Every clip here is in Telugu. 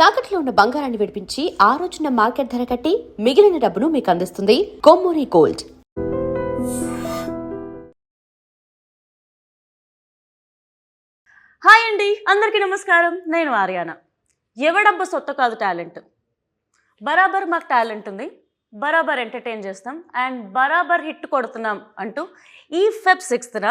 తాకట్లో ఉన్న బంగారాన్ని విడిపించి ఆ రోజున మార్కెట్ ధర కట్టి మిగిలిన డబ్బును మీకు అందిస్తుంది కొమ్మూరి గోల్డ్. హాయ్ అండి, అందరికీ నమస్కారం. నేను ఆర్యానా. ఎవడబ్బ సొత్త కాదు టాలెంట్. బరాబర్ మాకు టాలెంట్ ఉంది, బరాబర్ ఎంటర్టైన్ చేస్తాం అండ్ బరాబర్ హిట్ కొడుతున్నాం అంటూ ఈ ఫెబ్ 6న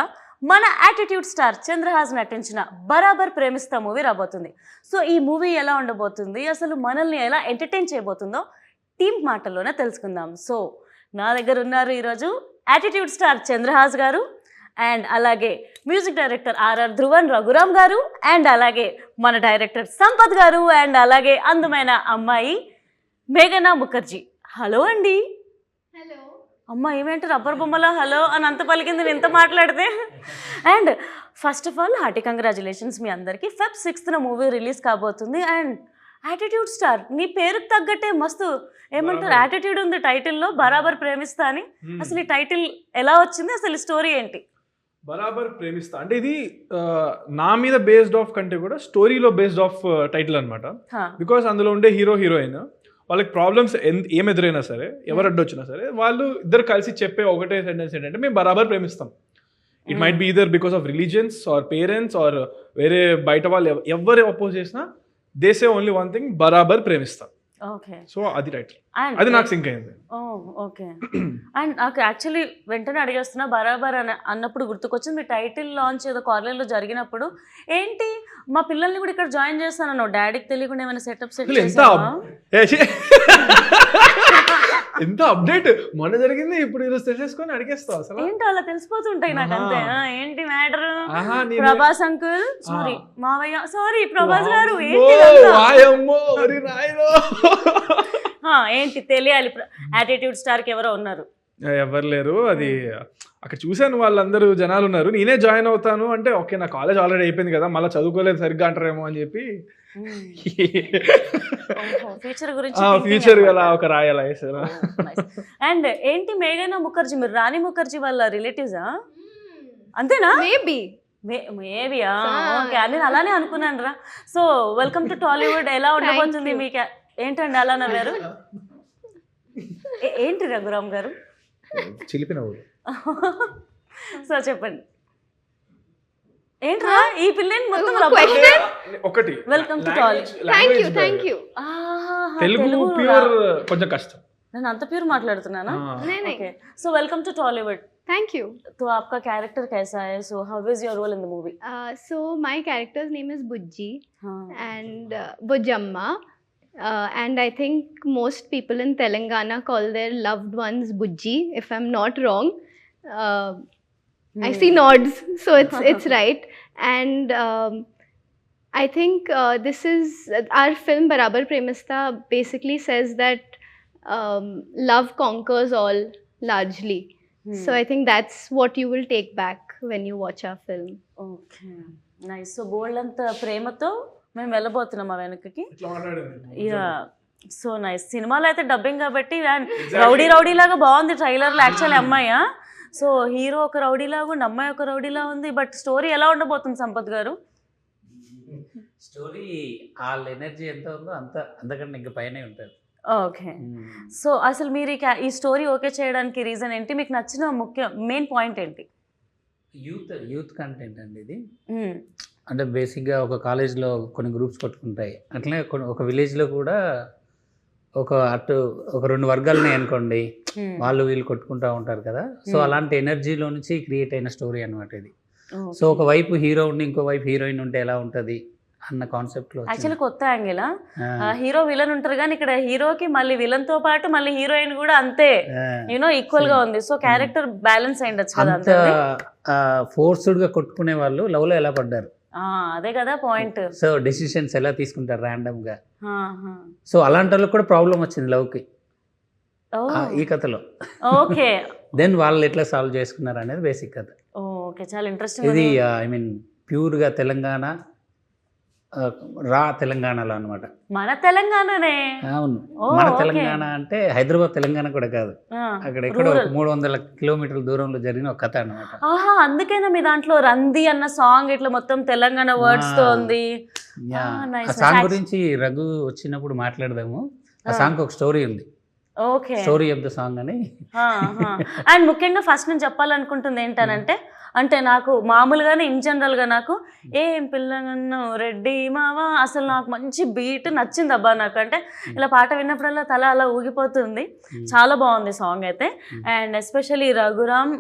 మన యాటిట్యూడ్ స్టార్ చంద్రహాస్ నటించిన బరాబర్ ప్రేమిస్తా మూవీ రాబోతుంది. సో ఈ మూవీ ఎలా ఉండబోతుంది, అసలు మనల్ని ఎలా ఎంటర్టైన్ చేయబోతుందో టీమ్ మాటల్లోనే తెలుసుకుందాం. సో నా దగ్గర ఉన్నారు ఈరోజు యాటిట్యూడ్ స్టార్ చంద్రహాస్ గారు అండ్ అలాగే music director RR Dhruvan Raghuram గారు అండ్ అలాగే మన డైరెక్టర్ సంపత్ గారు అండ్ అలాగే అందమైన అమ్మాయి మేఘనా ముఖర్జీ. హలో అండి. హలో అమ్మ ఏమేంటి రబ్బర్ బొమ్మలో హలో అని అంత పలికింది నేను ఎంత మాట్లాడితే. And first of all hearty congratulations మీ అందరికీ. ఫెబ్ 6న మూవీ రిలీజ్ కాబోతుంది అండ్ యాటిట్యూడ్ స్టార్ నీ పేరుకు తగ్గట్టే మస్తు ఏమంటారు యాటిట్యూడ్ ఉంది టైటిల్లో, బరాబర్ ప్రేమిస్తా అని. అసలు ఈ టైటిల్ ఎలా వచ్చింది, అసలు స్టోరీ ఏంటి? బరాబర్ ప్రేమిస్తా అంటే ఇది నా మీద బేస్డ్ ఆఫ్ కంటే కూడా స్టోరీలో బేస్డ్ ఆఫ్ టైటిల్ అనమాట. బికాస్ అందులో ఉండే హీరో హీరోయిన్ వాళ్ళకి ప్రాబ్లమ్స్ ఏం ఎదురైనా సరే, ఎవరు అడ్డొచ్చినా సరే, వాళ్ళు ఇద్దరు కలిసి చెప్పే ఒకటే సెంటెన్స్ ఏంటంటే మేము బరాబర్ ప్రేమిస్తాం. It might be either because of religions or parents or వేరే బయట వాళ్ళు ఎవరు అపోజ్ చేసినా they say only one thing, బరాబర్ ప్రేమిస్తాం. ఓకే, సో అది టైటిల్, అది నాకు సింక్ అయింది. ఓకే. అండ్ నాకు యాక్చువల్లీ వెంటనే అడిగేస్తున్నా, బరాబర్ అని అన్నప్పుడు గుర్తుకొచ్చింది మీ టైటిల్ లాంచ్ ఏదో కార్నర్లో జరిగినప్పుడు. ఏంటి మా పిల్లల్ని కూడా ఇక్కడ జాయిన్ చేస్తాను, డాడీకి తెలియకుండా ఏమైనా సెటప్ సెట్ ఎంత అప్డేట్ మొన్న జరిగింది, ఇప్పుడు ఈరోజు తెలిసేసుకొని అడిగేస్తావు అసలు. ఏంటో అలా తెలిసిపోతుంటాయి నాకు అంతే. ఏంటి మ్యాటర్? ప్రభాస్ అంకుల్ సారీ, మావయ్య సారీ, ప్రభాస్ గారు ఏంటి తెలియాలి. యాటిట్యూడ్ స్టార్ కి ఎవరో ఉన్నారు? ఎవరు లేరు, అది అక్కడ చూశాను, వాళ్ళందరూ జనాలు ఉన్నారు. నేనే జాయిన్ అవుతాను అంటే ఓకే, నా కాలేజ్ ఆల్రెడీ అయిపోయింది కదా, మళ్ళీ చదువుకోలేదు సరిగ్గా అంటారేమో అని చెప్పి ఫ్యూచర్ అలా ఒక రాయాలా వేసారు. అండ్ ఏంటి మేఘనా ముఖర్జీ, మీరు రాణి ముఖర్జీ వాళ్ళ రిలేటివ్సా? అంతేనా? మేబీయా? ఓకే, నేను అలానే అనుకున్నాను రా. So welcome to Tollywood. ఎలా ఉండబోతుంది మీకు? ఏంటండి అలా నవ్వారు? ఏంటి రఘురామ్ గారు చిలిపినవ్వు? సో చెప్పండి ఏంట్రా ఈ పిల్లని మొత్తం ఒకటి. Welcome to Tollywood. Thank you. Telugu pure కొంచెం కష్టం, నేను అంత ప్యూర్ మాట్లాడుతున్నానా? Okay, so welcome to Tollywood. Thank you. तो आपका कैरेक्टर कैसा है? So how is your role in the movie? So my character's name is Bujji and Bujamma. And I think most people in Telangana call their loved ones Bujji, if I'm not wrong. I see nods, so it's right. And I think this is our film Barabar Premista basically says that love conquers all largely. So I think that's what you will take back when you watch our film. Okay, nice. So బోల్డ్ అంత ప్రేమతో మేము వెళ్ళబోతున్నాం ఆ వెనకకి. Yeah, so nice. సినిమాలో అయితే డబ్బింగ్ కాబట్టి రౌడీ రౌడీ లాగా బాగుంది ట్రైలర్లో. యాక్చువల్లీ అమ్మాయా? సో హీరో ఒక రౌడీ లాగా ఉంది, అమ్మాయి ఒక రౌడీలా ఉంది. బట్ స్టోరీ ఎలా ఉండబోతుంది సంపత్ గారు? స్టోరీ వాళ్ళ ఎనర్జీ ఎంత ఉందో అంతకంటే ఇంకా పైనే ఉంటుంది. ఓకే, సో అసలు మీరు ఈ స్టోరీ ఓకే చేయడానికి రీజన్ ఏంటి? మీకు నచ్చిన మెయిన్ పాయింట్ ఏంటి? యూత్ కంటెంట్ అండి ఇది. అంటే బేసిక్గా ఒక కాలేజ్లో కొన్ని గ్రూప్స్ కొట్టుకుంటాయి, అట్లనే ఒక విలేజ్లో కూడా ఒక రెండు వర్గాలని అనుకోండి, వాళ్ళు వీళ్ళు కొట్టుకుంటూ ఉంటారు కదా. సో అలాంటి ఎనర్జీలో నుంచి క్రియేట్ అయిన స్టోరీ అనమాట ఇది. సో ఒక వైపు హీరో ఉండి ఇంకో వైపు హీరోయిన్ ఉంటే ఎలా ఉంటుంది అన్న కాన్సెప్ట్ లో. యాక్చువల్లీ కొత్త యాంగిల్. హీరో విలన్ ఉంటారు కానీ ఇక్కడ హీరోకి మళ్ళీ విలన్ తో పాటు మళ్ళీ హీరోయిన్ కూడా అంతే ఈక్వల్ గా ఉంది. సో క్యారెక్టర్ బ్యాలెన్స్ అయ్యిండొచ్చు కదా. ఫోర్స్డ్ గా కొట్టుకునే వాళ్ళు లవ్ లో ఎలా పడ్డారు, అదే కదా పాయింట్. సో డెసిషన్స్ ఎలా తీసుకుంటారు ర్యాండమ్ గా. సో అలాంటి వాళ్ళకి కూడా ప్రాబ్లం వచ్చింది లవ్ కి ఈ కథలో. ఓకే, దెన్ వాళ్ళు ఎట్లా సాల్వ్ చేసుకున్నారు అనేది బేసిక్ కథ. ఓకే, చాలా ఇంట్రెస్టింగ్. ఇది ఐ మీన్ ప్యూర్ గా తెలంగాణ రా తెలంగాణలో అనమాట. మన తెలంగాణనే. అవును, ఓ, మన ఓకే. తెలంగాణ అంటే హైదరాబాద్ తెలంగాణ కూడా కాదు, అక్కడ ఎక్కడో rural. 300 కిలోమీటర్ల దూరంలో జరిగిన ఒక కథ అనమాట. ఆహా, అందుకేనా మీ దాంట్లో రంది అన్న సాంగ్ ఇట్లా మొత్తం తెలంగాణ వర్డ్స్ తో ఉంది. nice, ఆ సాంగ్ nice. గురించి రఘు వచ్చినప్పుడు మాట్లాడదాము. ఆ సాంగ్ ఒక స్టోరీ ఉంది, okay. Story of the song అని. అండ్ ముఖ్యంగా ఫస్ట్ నేను చెప్పాలనుకుంటుంది ఏంటనంటే, అంటే నాకు మామూలుగానే ఇన్ జనరల్గా నాకు ఏం పిల్లగన్ను రెడ్డి మావా అసలు నాకు మంచి బీట్ నచ్చింది అబ్బా నాకు. అంటే ఇలా పాట విన్నప్పుడల్లా తల అలా ఊగిపోతుంది. చాలా బాగుంది సాంగ్ అయితే. And especially Raghuram,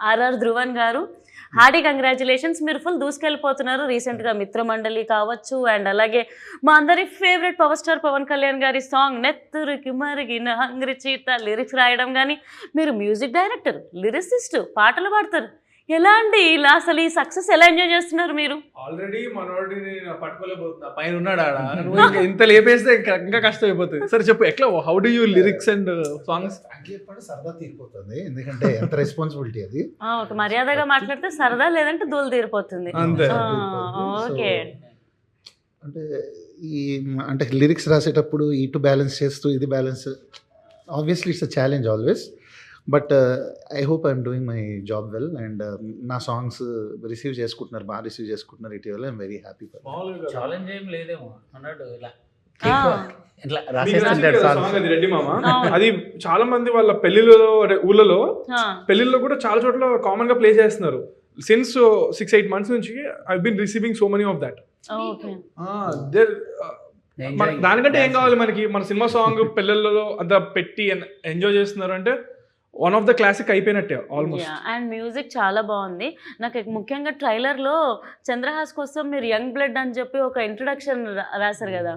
RR Dhruvan గారు, హార్డీ కంగ్రాచులేషన్స్. మీరు ఫుల్ దూసుకెళ్ళిపోతున్నారు. రీసెంట్గా మిత్రమండలి కావచ్చు, అండ్ అలాగే మా అందరి favourite power star Pawan Kalyan గారి సాంగ్ నెత్తురికి మరిగిన హంగ్రీ చీత లిరిక్స్ రాయడం కానీ, మీరు మ్యూజిక్ డైరెక్టర్, లిరిసిస్ట్, పాటలు పాడతారు. ఎలా అండి ఇలా అసలు ఈ సక్సెస్ ఎలా ఎంజాయ్ చేస్తున్నారు మీరు? ఆల్రెడీ మనోడిని పట్టుకోలేకపోతున్నా, పైన ఉన్నాడు ఆడ. నువ్వు ఇంకా ఇంత లేపేస్తే ఇంకా కష్టం అయిపోతుంది. సరే చెప్పు, ఎట్లా how do you lyrics and songs? సరదా తీరిపోతుంది, ఎందుకంటే ఎంత రెస్పాన్సిబిలిటీ అది. ఒక మర్యాదగా మాట్లాడితే సరదా, లేదంటే దూలు తీరిపోతుంది. అంతే. ఓకే. అంటే అంటే లిరిక్స్ రాసేటప్పుడు ఇటు బ్యాలెన్స్ చేస్తూ ఇది balance, obviously it's a challenge always, but I hope I'm doing my job well. And నా సాంగ్స్ రిసీవ్ చేసుకుంటున్నారు, బాగా రిసీవ్ చేసుకుంటున్నారు ఇటీవల. I'm very happy for. Challenge ఏం లేదేమో అన్నాడు, ఇలా ఇట్లా మీకు రాసేస్తుంటాడు నచ్చింది కదా songs. song అది రెడ్డి మామ. అది చాలా మంది వాళ్ళ పెళ్లిళ్ళలో, ఊళ్ళలో పెళ్లిళ్ళలో కూడా చాలా చోట్ల కామన్ గా ప్లే చేస్తున్నారు. సిన్స్ 6-8 months నుంచి I been receiving so many of that. Okay. దానికంటే ఏం కావాలి మనకి? మన సినిమా సాంగ్ పెళ్ళిళ్ళలో అంత పెట్టి ఎంజాయ్ చేస్తున్నారు అంటే వన్ ఆఫ్ ద క్లాసిక్ అయిపోయినట్టే ఆల్మోస్ట్. అండ్ మ్యూజిక్ చాలా బాగుంది. నాకు ముఖ్యంగా ట్రైలర్లో చంద్రహాస్ కోసం మీరు యంగ్ బ్లడ్ అని చెప్పి ఒక ఇంట్రొడక్షన్ రాశారు కదా,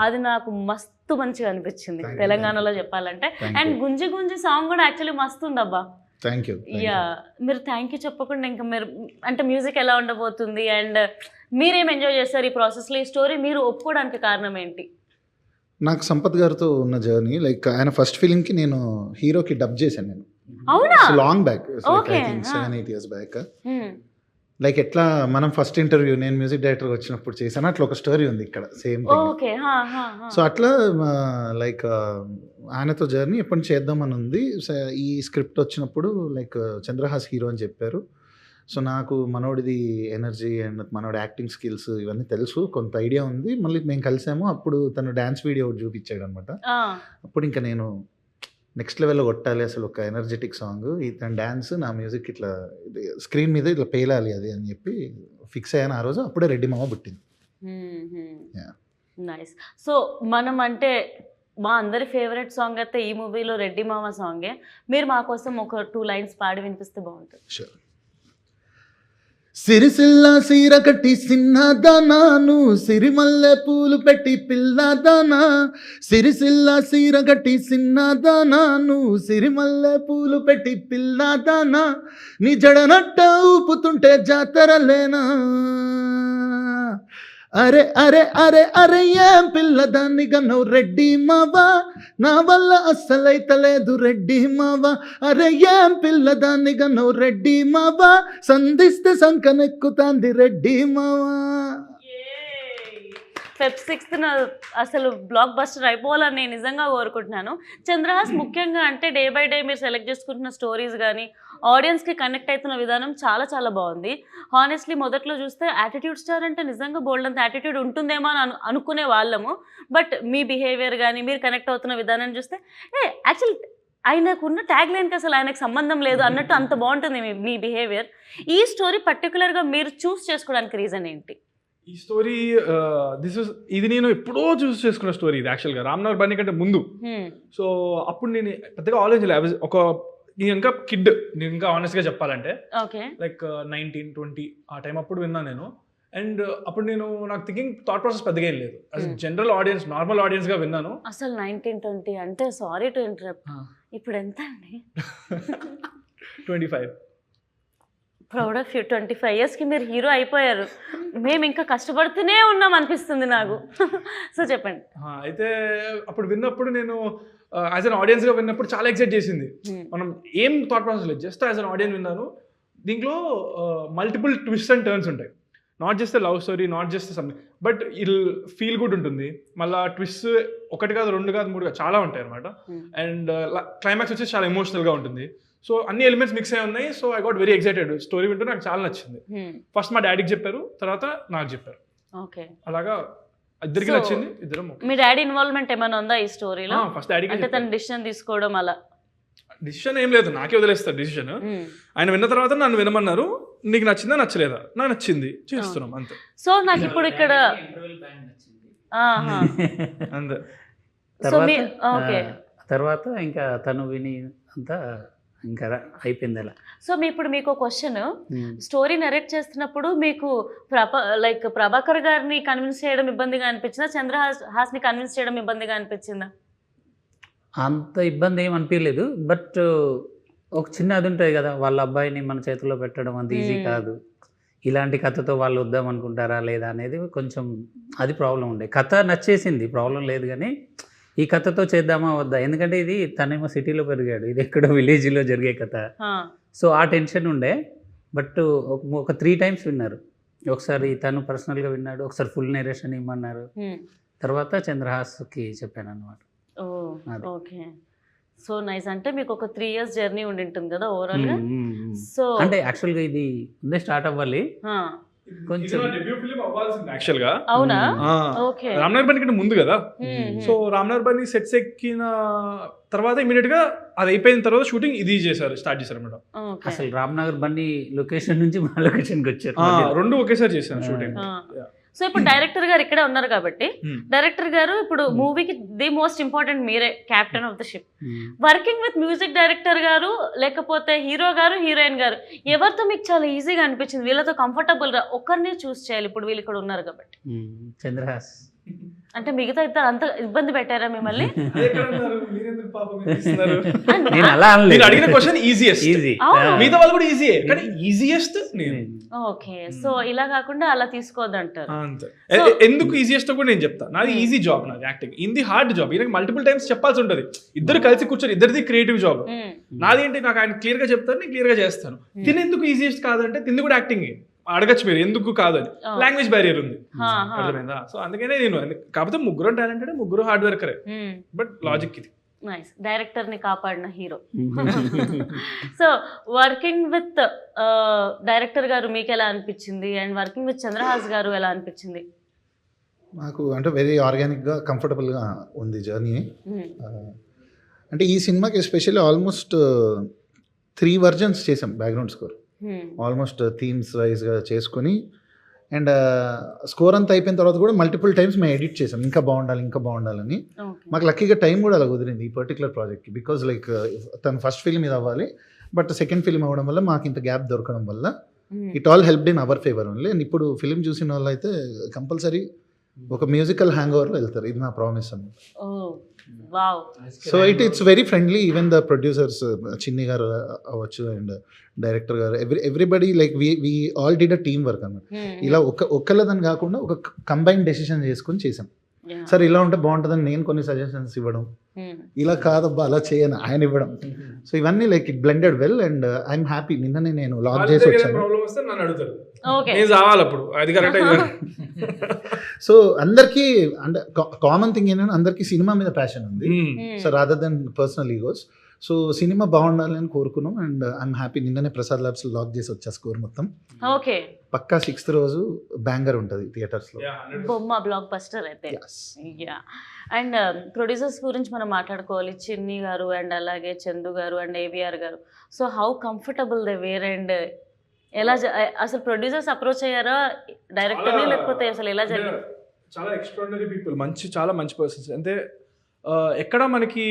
అది నాకు మస్తు మంచిగా అనిపించింది తెలంగాణలో చెప్పాలంటే. అండ్ గుంజి గుంజి సాంగ్ కూడా యాక్చువల్లీ మస్తు ఉందబ్బా. Thank you. యా, మీరు థ్యాంక్ యూ చెప్పకుండా ఇంకా మీరు అంటే మ్యూజిక్ ఎలా ఉండబోతుంది అండ్ మీరేం ఎంజాయ్ చేస్తారు ఈ ప్రాసెస్లో? ఈ స్టోరీ మీరు ఒప్పుకోవడానికి కారణం ఏంటి? నాకు సంపత్ గారితో ఉన్న జర్నీ, లైక్ ఆయన ఫస్ట్ ఫిలింకి నేను హీరోకి డబ్ చేశాను నేను. అవునా? Long back, Okay. I think 7-8 years back. Like ఎట్లా మనం ఫస్ట్ ఇంటర్వ్యూ నేను మ్యూజిక్ డైరెక్టర్ వచ్చినప్పుడు చేశాను, అట్లా ఒక స్టోరీ ఉంది ఇక్కడ సేమ్. ఓకే. సో అట్లా లైక్ ఆయనతో జర్నీ ఎప్పటి నుంచి చేద్దామని ఉంది. ఈ స్క్రిప్ట్ వచ్చినప్పుడు లైక్ చంద్రహాస్ హీరో అని చెప్పారు. సో నాకు మనోడిది ఎనర్జీ అండ్ మనోడి యాక్టింగ్ స్కిల్స్ ఇవన్నీ తెలుసు, కొంత ఐడియా ఉంది. మళ్ళీ మేము కలిసాము, అప్పుడు తను డ్యాన్స్ వీడియో ఒకటి చూపించాడు అనమాట. అప్పుడు ఇంకా నేను నెక్స్ట్ లెవెల్లో కొట్టాలి అసలు, ఒక ఎనర్జెటిక్ సాంగ్, తన డ్యాన్స్ నా మ్యూజిక్ ఇట్లా స్క్రీన్ మీద ఇట్లా పేలాలి అది అని చెప్పి ఫిక్స్ అయ్యాను ఆ రోజు. అప్పుడే రెడ్డి మామ పుట్టింది. నైస్. సో మనం అంటే మా అందరి ఫేవరెట్ సాంగ్ అయితే ఈ మూవీలో రెడ్డి మామ సాంగే. మీరు మా కోసం ఒక 2 lines పాడి వినిపిస్తే బాగుంటుంది. షూర్. సిరిసిల్ల సీర కట్టి సిన్నదానాను, సిరిమల్లె పూలు పెట్టి పిల్లదానా. సిరిసిల్ల సీర కట్టి సిన్నదానాను, సిరిమల్లె పూలు పెట్టి పిల్లదానా. నీ జడనట్ట ఊపుతుంటే జాతరలేనా. అరే అరే అరే అరే ఏం పిల్లదాన్ని గన్నవు రెడ్డి మావా, నా వల్ల అస్సలైతలేదు రెడ్డి మావా. అరే ఏం పిల్లదాన్ని గన్నవు రెడ్డి మావా, సంధిస్తే సంకనెక్కుతాంది రెడ్డి మావా. Feb 6th అసలు బ్లాక్ బస్టర్ అయిపోవాలని నేను నిజంగా కోరుకుంటున్నాను. చంద్రహాస్ ముఖ్యంగా అంటే డే బై డే మీరు సెలెక్ట్ చేసుకుంటున్న స్టోరీస్ కానీ ఆడియన్స్కి కనెక్ట్ అవుతున్న విధానం చాలా చాలా బాగుంది. హానెస్ట్లీ మొదట్లో చూస్తే యాటిట్యూడ్ స్టార్ అంటే నిజంగా బోల్డ్ అంత యాటిట్యూడ్ ఉంటుందేమో అని అనుకునే వాళ్ళము. బట్ మీ బిహేవియర్ కానీ మీరు కనెక్ట్ అవుతున్న విధానం చూస్తే యాక్చువల్ ఆయనకున్న ట్యాగ్ లైన్కి అసలు ఆయనకు సంబంధం లేదు అన్నట్టు అంత బాగుంటుంది మీ బిహేవియర్. ఈ స్టోరీ పర్టికులర్గా మీరు చూస్ చేసుకోవడానికి రీజన్ ఏంటి? ఈ స్టోరీ ఇది నేను ఎప్పుడో చూస్ చేసుకున్న స్టోరీ. ఇది యాక్చువల్గా రామ్నగర్ బన్నీ కంటే ముందు. సో అప్పుడు నేను పెద్దగా ఆలోచించలేదు. నేను ఇంకా కిడ్, నేను ఇంకా ఆనెస్ట్గా చెప్పాలంటే లైక్ 19-20 ఆ టైం అప్పుడు విన్నాను నేను. అండ్ అప్పుడు నాకు థింకింగ్ థాట్ ప్రాసెస్ పెద్దగా ఏం లేదు. జనరల్ ఆడియన్స్, నార్మల్ ఆడియన్స్గా విన్నాను. అసలు 19-20 అంటే సారీ టు ఇంటరప్ట్, ఇప్పుడు ఎంత అండి? 25. Proud of you. 25 yearsకి మీరు హీరో అయిపోయారు. మేము ఇంకా కష్టపడుతూనే ఉన్నాం అనిపిస్తుంది నాకు. సో చెప్పండి. అయితే అప్పుడు విన్నప్పుడు నేను యాజ్ అన్ ఆడియన్స్గా విన్నప్పుడు చాలా ఎక్సైట్ చేసింది. మనం ఏం థాట్ ప్రాసెస్ లేదు, జస్ట్ యాజ్ అన్ ఆడియన్స్ విన్నాను. దీంట్లో మల్టిపుల్ ట్విస్ట్ అండ్ టర్న్స్ ఉంటాయి. Not just love story, not just something, but it'll feel good ఉంటుంది. మళ్ళీ ట్విస్ట్ ఒకటి కాదు, 2 కాదు, 3 కాదు, చాలా ఉంటాయి అనమాట. అండ్ క్లైమాక్స్ వచ్చేసి చాలా ఎమోషనల్గా ఉంటుంది. సో అన్ని ఎలిమెంట్స్ మిక్స్ అయి ఉన్నాయి. So I got very excited. Story వింటూ నాకు చాలా నచ్చింది. ఫస్ట్ మా డాడీకి చెప్పారు, తర్వాత నాకు చెప్పారు. ఓకే, అలాగా ఇద్దరికి నచ్చింది. ఇద్దరం మీ డాడీ ఇన్వాల్వ్మెంట్ ఏమైనా ఉందా ఈ స్టోరీలో? ఫస్ట్ డాడీకి అంటే తన డిసిషన్ తీసుకోవడం అలా? డిసిషన్ ఏం లేదు, నాకే వదిలేస్తారు డిసిషన్. ఆయన విన్న తర్వాత నన్ను వినమన్నారు, నీకు నచ్చిందా నచ్చలేదా? నాకు నచ్చింది, చేస్తున్నాం అంతే. సో నాకు ఇప్పుడు ఇక్కడ అంతే. తర్వాత ఇంకా తను విని అంతా ఇంకా అయిపోయింది అలా. సో ఇప్పుడు మీకు క్వశ్చన్, స్టోరీ నరేట్ చేస్తున్నప్పుడు మీకు ప్రభాకర్ గారిని కన్విన్స్ చేయడం ఇబ్బందిగా అనిపించిందా, చంద్రహాస్ని కన్విన్స్ చేయడం ఇబ్బందిగా అనిపించిందా? అంత ఇబ్బంది ఏం అనిపించలేదు. బట్ ఒక చిన్న అది ఉంటుంది కదా, వాళ్ళ అబ్బాయిని మన చేతిలో పెట్టడం అంత ఈజీ కాదు. ఇలాంటి కథతో వాళ్ళు వద్దాం అనుకుంటారా లేదా అనేది కొంచెం అది ప్రాబ్లం ఉండే. కథ నచ్చేసింది, ప్రాబ్లం లేదు, కానీ ఈ కథతో చేద్దామా వద్దా, ఎందుకంటే ఇది తనేమో సిటీలో పెరిగాడు, ఇది ఎక్కడో విలేజ్లో జరిగే కథ. సో ఆ టెన్షన్ ఉండే. బట్ ఒక 3 times విన్నారు. ఒకసారి తను పర్సనల్గా విన్నాడు, ఒకసారి ఫుల్ నేరేషన్ ఇమ్మన్నారు, తర్వాత చంద్రహాస్కి చెప్పాను అనమాట. Okay, so nice. అంటే మీకు ఒక 3 years జర్నీ ఉండి ఉంటుంది కదా ఓవరాల్ గా. సో అంటే యాక్చువల్గా ఇది ముందే స్టార్ట్ అవ్వాలి కొంచెం. యాక్చువల్ గా అవునా? ఓకే, రామ్నగర్ బని కంటే ముందు కదా. సో రామ్నగర్ బని సెట్స్ ఎక్కిన తర్వాత ఇమీడియట్ గా అది అయిపోయిన తర్వాత షూటింగ్ ఇది స్టార్ట్ చేశారు మేడం. అసలు రామ్నగర్ బని లొకేషన్ నుంచి మా లొకేషన్కి వచ్చారు, 2 ఒకేసారి చేశాను షూటింగ్. సో ఇప్పుడు డైరెక్టర్ గారు ఇక్కడే ఉన్నారు కాబట్టి, డైరెక్టర్ గారు ఇప్పుడు మూవీకి ది మోస్ట్ ఇంపార్టెంట్ మీరే, captain of the ship. Working with music director గారు లేకపోతే హీరో గారు, హీరోయిన్ గారు, ఎవరితో మీకు చాలా ఈజీగా అనిపించింది, వీళ్ళతో కంఫర్టబుల్ గా ఒక్కరిని చూస్ చేయాలి, ఇప్పుడు వీళ్ళు ఇక్కడ ఉన్నారు కాబట్టి? చంద్రహాస్. అంటే మిగతా ఇద్దరు అంత ఇబ్బంది పెట్టారా మిమ్మల్ని? నేను అలా అడిగిన క్వశ్చన్ ఈజియెస్ట్, మిగతా వాళ్ళు కూడా ఈజీయే, కానీ ఈజియెస్ట్ నేను. ఓకే, సో ఇలా కాకుండా అలా తీసుకోవద్దు అంటారు. అంతే. ఎందుకు ఈజియెస్ట్ కూడా నేను చెప్తా. నాది ఈజీ జాబ్, నాది యాక్టింగ్. ఇది హార్డ్ జాబ్, ఈయనకి మల్టిపుల్ టైమ్స్ చెప్పాల్సి ఉంటుంది. ఇద్దరు కలిసి కూర్చొని, ఇద్దరిది క్రియేటివ్ జాబ్. నాది ఏంటి, నాకు ఆయన క్లియర్ గా చెప్తాను, నేను క్లియర్ గా చేస్తాను. తిని ఎందుకు ఈజియెస్ట్ కాదంటే, తింది కూడా యాక్టింగ్ అడగచ్చు మీరు, ఎందుకు కాదని. లాంగ్వేజ్ బ్యారియర్ ఉంది, అర్థమైందా? సో అందుకనే నేను, కాకపోతే ముగ్గురు టాలెంటెడ్, ముగ్గురు హార్డ్ వర్కరే, బట్ లాజిక్ ఇది. నైస్, డైరెక్టర్ ని కాపాడిన hero. So working with director గారు మీకు ఎలా అనిపించింది, అండ్ వర్కింగ్ విత్ చంద్రహాస్ గారు ఎలా అనిపించింది? నాకు అంటే వెరీ ఆర్గానిక్గా, కంఫర్టబుల్గా ఉంది జర్నీ. అంటే ఈ సినిమాకి ఎస్పెషల్లీ ఆల్మోస్ట్ 3 versions చేసాం బ్యాక్గ్రౌండ్ స్కోర్, ఆల్మోస్ట్ థీమ్స్ వైజ్గా చేసుకొని. అండ్ స్కోర్ అంతా అయిపోయిన తర్వాత కూడా మల్టిపుల్ టైమ్స్ మేము ఎడిట్ చేసాం, ఇంకా బాగుండాలని. మాకు లక్కీగా టైం కూడా అలా కుదిరింది ఈ పర్టికులర్ ప్రాజెక్ట్కి. బికాజ్ లైక్ తను ఫస్ట్ ఫిల్మ్ ఇది అవ్వాలి, బట్ సెకండ్ ఫిల్మ్ అవ్వడం వల్ల మాకు ఇంత గ్యాప్ దొరకడం వల్ల it all helped in our favour only. And ఇప్పుడు ఫిల్మ్ చూసిన వాళ్ళు అయితే కంపల్సరీ ఒక మ్యూజికల్ హ్యాంగ్ ఓవర్లో వెళ్తారు, ఇది నా ప్రామిస్ అని. So it's very friendly. Even the producers, Chinni గారు అవ్వచ్చు అండ్ డైరెక్టర్ గారు, everybody like we all did a team work అన్నమాట. ఇలా ఒక్కళ్ళదని కాకుండా ఒక కంబైన్ డెసిషన్ చేసుకొని చేసాం. సార్ ఇలా ఉంటే బాగుంటుందని నేను కొన్ని సజెషన్స్ ఇవ్వడం, ఇలా కాదబ్బా అలా చేయను ఆయన ఇవ్వడం. సో ఇవన్నీ like it blended well and I'm happy. నిన్ననే నేను లాక్ చేసి వచ్చాను. సో అందరికీ అంటే కామన్ థింగ్ ఏంటంటే అందరికీ సినిమా మీద ప్యాషన్ ఉంది, so rather than personal egos. So cinema బాగుండాలి అని కోరుకున్నాం అండ్ ఐఎమ్ హ్యాపీ. నిన్ననే ప్రసాద్ ల్యాబ్స్ లాక్ చేసి వచ్చా స్కోర్ మొత్తం. ఓకే, పక్కా 6th రోజు బ్యాంగర్ ఉంటుంది థియేటర్స్ లో, బొమ్మ బ్లాక్ బస్టర్ అయితే. అండ్ ప్రొడ్యూసర్స్ గురించి మనం మాట్లాడుకోవాలి, చిన్ని గారు అండ్ అలాగే చందు గారు అండ్ AVR గారు. So how comfortable they were and ఎలా అసలు ప్రొడ్యూసర్స్ అప్రోచ్ అయ్యారా డైరెక్టర్ని, లేకపోతే అసలు ఎలా జరిగింది? చాలా ఎక్స్ట్రాడినరీ పీపుల్, చాలా మంచి పర్సన్స్. అంటే ఎక్కడ మనకి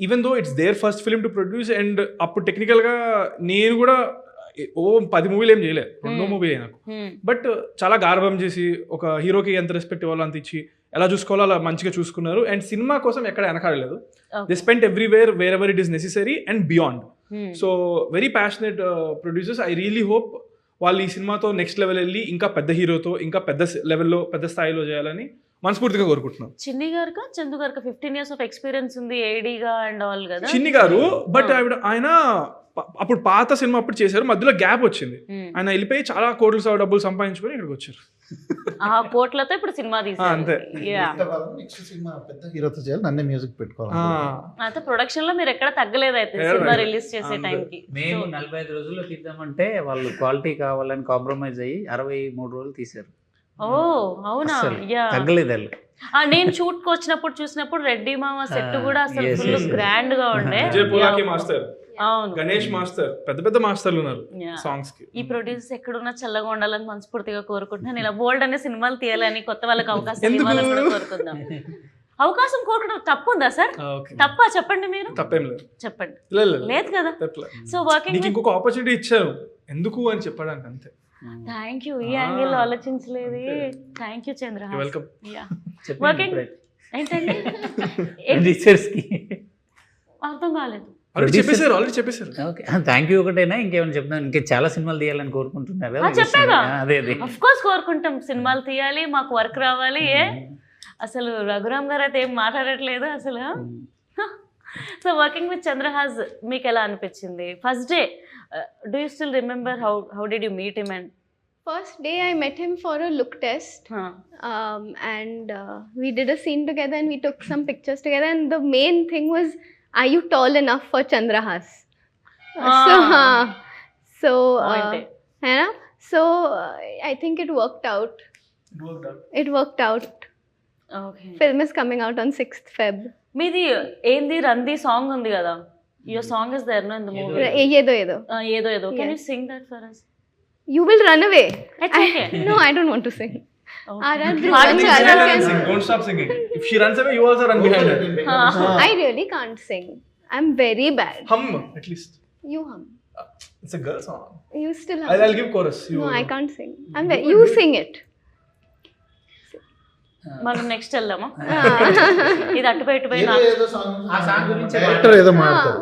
even though it's their first film to produce, and అప్పుడు టెక్నికల్గా నేను కూడా 10 మూవీలు ఏం చేయలేదు, 2 మూవీ నాకు. బట్ చాలా గార్భం చేసి ఒక హీరోకి ఎంత రెస్పెక్ట్ ఇవ్వాలో అంత ఇచ్చి ఎలా చూసుకోవాలో అలా మంచిగా చూసుకున్నారు. అండ్ సినిమా కోసం ఎక్కడ వెనకాడలేదు. They spent everywhere wherever it is necessary and beyond. So very passionate producers. I really hope వాళ్ళు ఈ సినిమాతో నెక్స్ట్ లెవెల్ వెళ్ళి ఇంకా పెద్ద హీరోతో ఇంకా పెద్ద లెవెల్లో పెద్ద స్థాయిలో చేయాలని మనస్ఫూర్తిగా కోరుకుంటున్నాం. చిన్ని గారు చందు గారు 15 years ఆఫ్ ఎక్స్పీరియన్స్ ఉంది ఏడీగా అండ్ ఆల్ కదా. చిన్ని గారు, బట్ ఆయన అప్పుడు పాత సినిమా అప్పుడు చేశారు, మధ్యలో గ్యాప్ వచ్చింది. ఆయన వెళ్ళిపోయి చాలా కోట్ల డబ్బులు సంపాదించుకొని ఇక్కడికి వచ్చారు. ఆ కోట్లతో ఇప్పుడు సినిమా తీసారు. అంతే. నెక్స్ట్ సినిమా పెద్ద హీరోతో చేయాలి, నన్నే మ్యూజిక్ పెట్టుకోవాలి. అయితే ప్రొడక్షన్ లో మీరు ఎక్కడ తగ్గలేదు అయితే సినిమా రిలీజ్ చేసే టైంకి. మేము 45 రోజుల్లో తీద్దామంటే వాళ్ళు క్వాలిటీ కావాలని కాంప్రమైజ్ అయ్యి 63 రోజులు తీశారు. ఓ అవునా? తగ్గలేదు వాళ్ళు. నేను షూట్ కి వచ్చినప్పుడు చూసినప్పుడు రెడ్డి మామ సెట్ కూడా అసలు ఫుల్ గ్రాండ్ గా ఉండే. విజయ్ పులాకి మాస్టర్, అవును, గణేష్ మాస్టర్, పెద్ద పెద్ద మాస్టర్లు ఉన్నారు సాంగ్స్ కి. ఈ ప్రొడ్యూసర్స్ ఎక్కడున్నా చల్లగా ఉండాలని మనస్ఫూర్తిగా కోరుకుంటున్నాను. ఇలా బోల్డ్ అనే సినిమాలు తీయాలని, కొత్త వాళ్ళకి అవకాశం ఇవ్వాలని కూడా కోరుకుందాం. అవకాశం కోరుకోవడం తప్పు ఉందా సార్? తప్ప చెప్పండి, మీరు తప్పేం లేదు, చెప్పండి. లేదు కదా. సో వర్కింగ్ ఇంకొక ఆపర్చునిటీ ఇచ్చారు ఎందుకు అని చెప్పడానికి, అంతే. Thank you. ఈ యాంగిల్ ఆలోచించలేదు. Thank you Chandrahas. Welcome. Working ఏంటండి? అర్థం కాలేదు. ఆల్రెడీ చెప్పేశారు. ఓకే, థ్యాంక్ యూ ఒకటేనా, ఇంకేమైనా చెప్తాను? ఇంకా చాలా సినిమాలు తీయాలని కోరుకుంటున్నారు. చెప్పాగా, అదే ఆఫ్ కోర్స్ కోరుకుంటాం. సినిమాలు తీయాలి, మాకు వర్క్ రావాలి. అసలు రఘురామ్ గారు అయితే ఏం మాట్లాడట్లేదు అసలు. సో వర్కింగ్ విత్ చంద్రహాస్ మీకు ఎలా అనిపించింది? First day, do you still remember how did you meet him? And First day I met him for a look test, and we did a scene together and we took some pictures together, and the main thing was, are you tall enough for Chandrahas? So I think it worked out. Okay. Film is coming out on 6th Feb. మీది ఏంది రంది సాంగ్ ఉంది కదా, your song is there no in the movie. ఏదో can you sing that for us? You will run away. It's okay. No, I don't want to sing. Don't stop singing. If she runs away, you also run behind her. I really can't sing. I'm very bad. Hum at least. You hum. It's a girl song. You still hum. I'll give chorus. No, I can't sing. You sing it. మనం నెక్స్ట్ వెళ్దామా? ఇది అటుపోయి ఆ సాంగ్ గురించి ఏదో మాట్లాడతారు.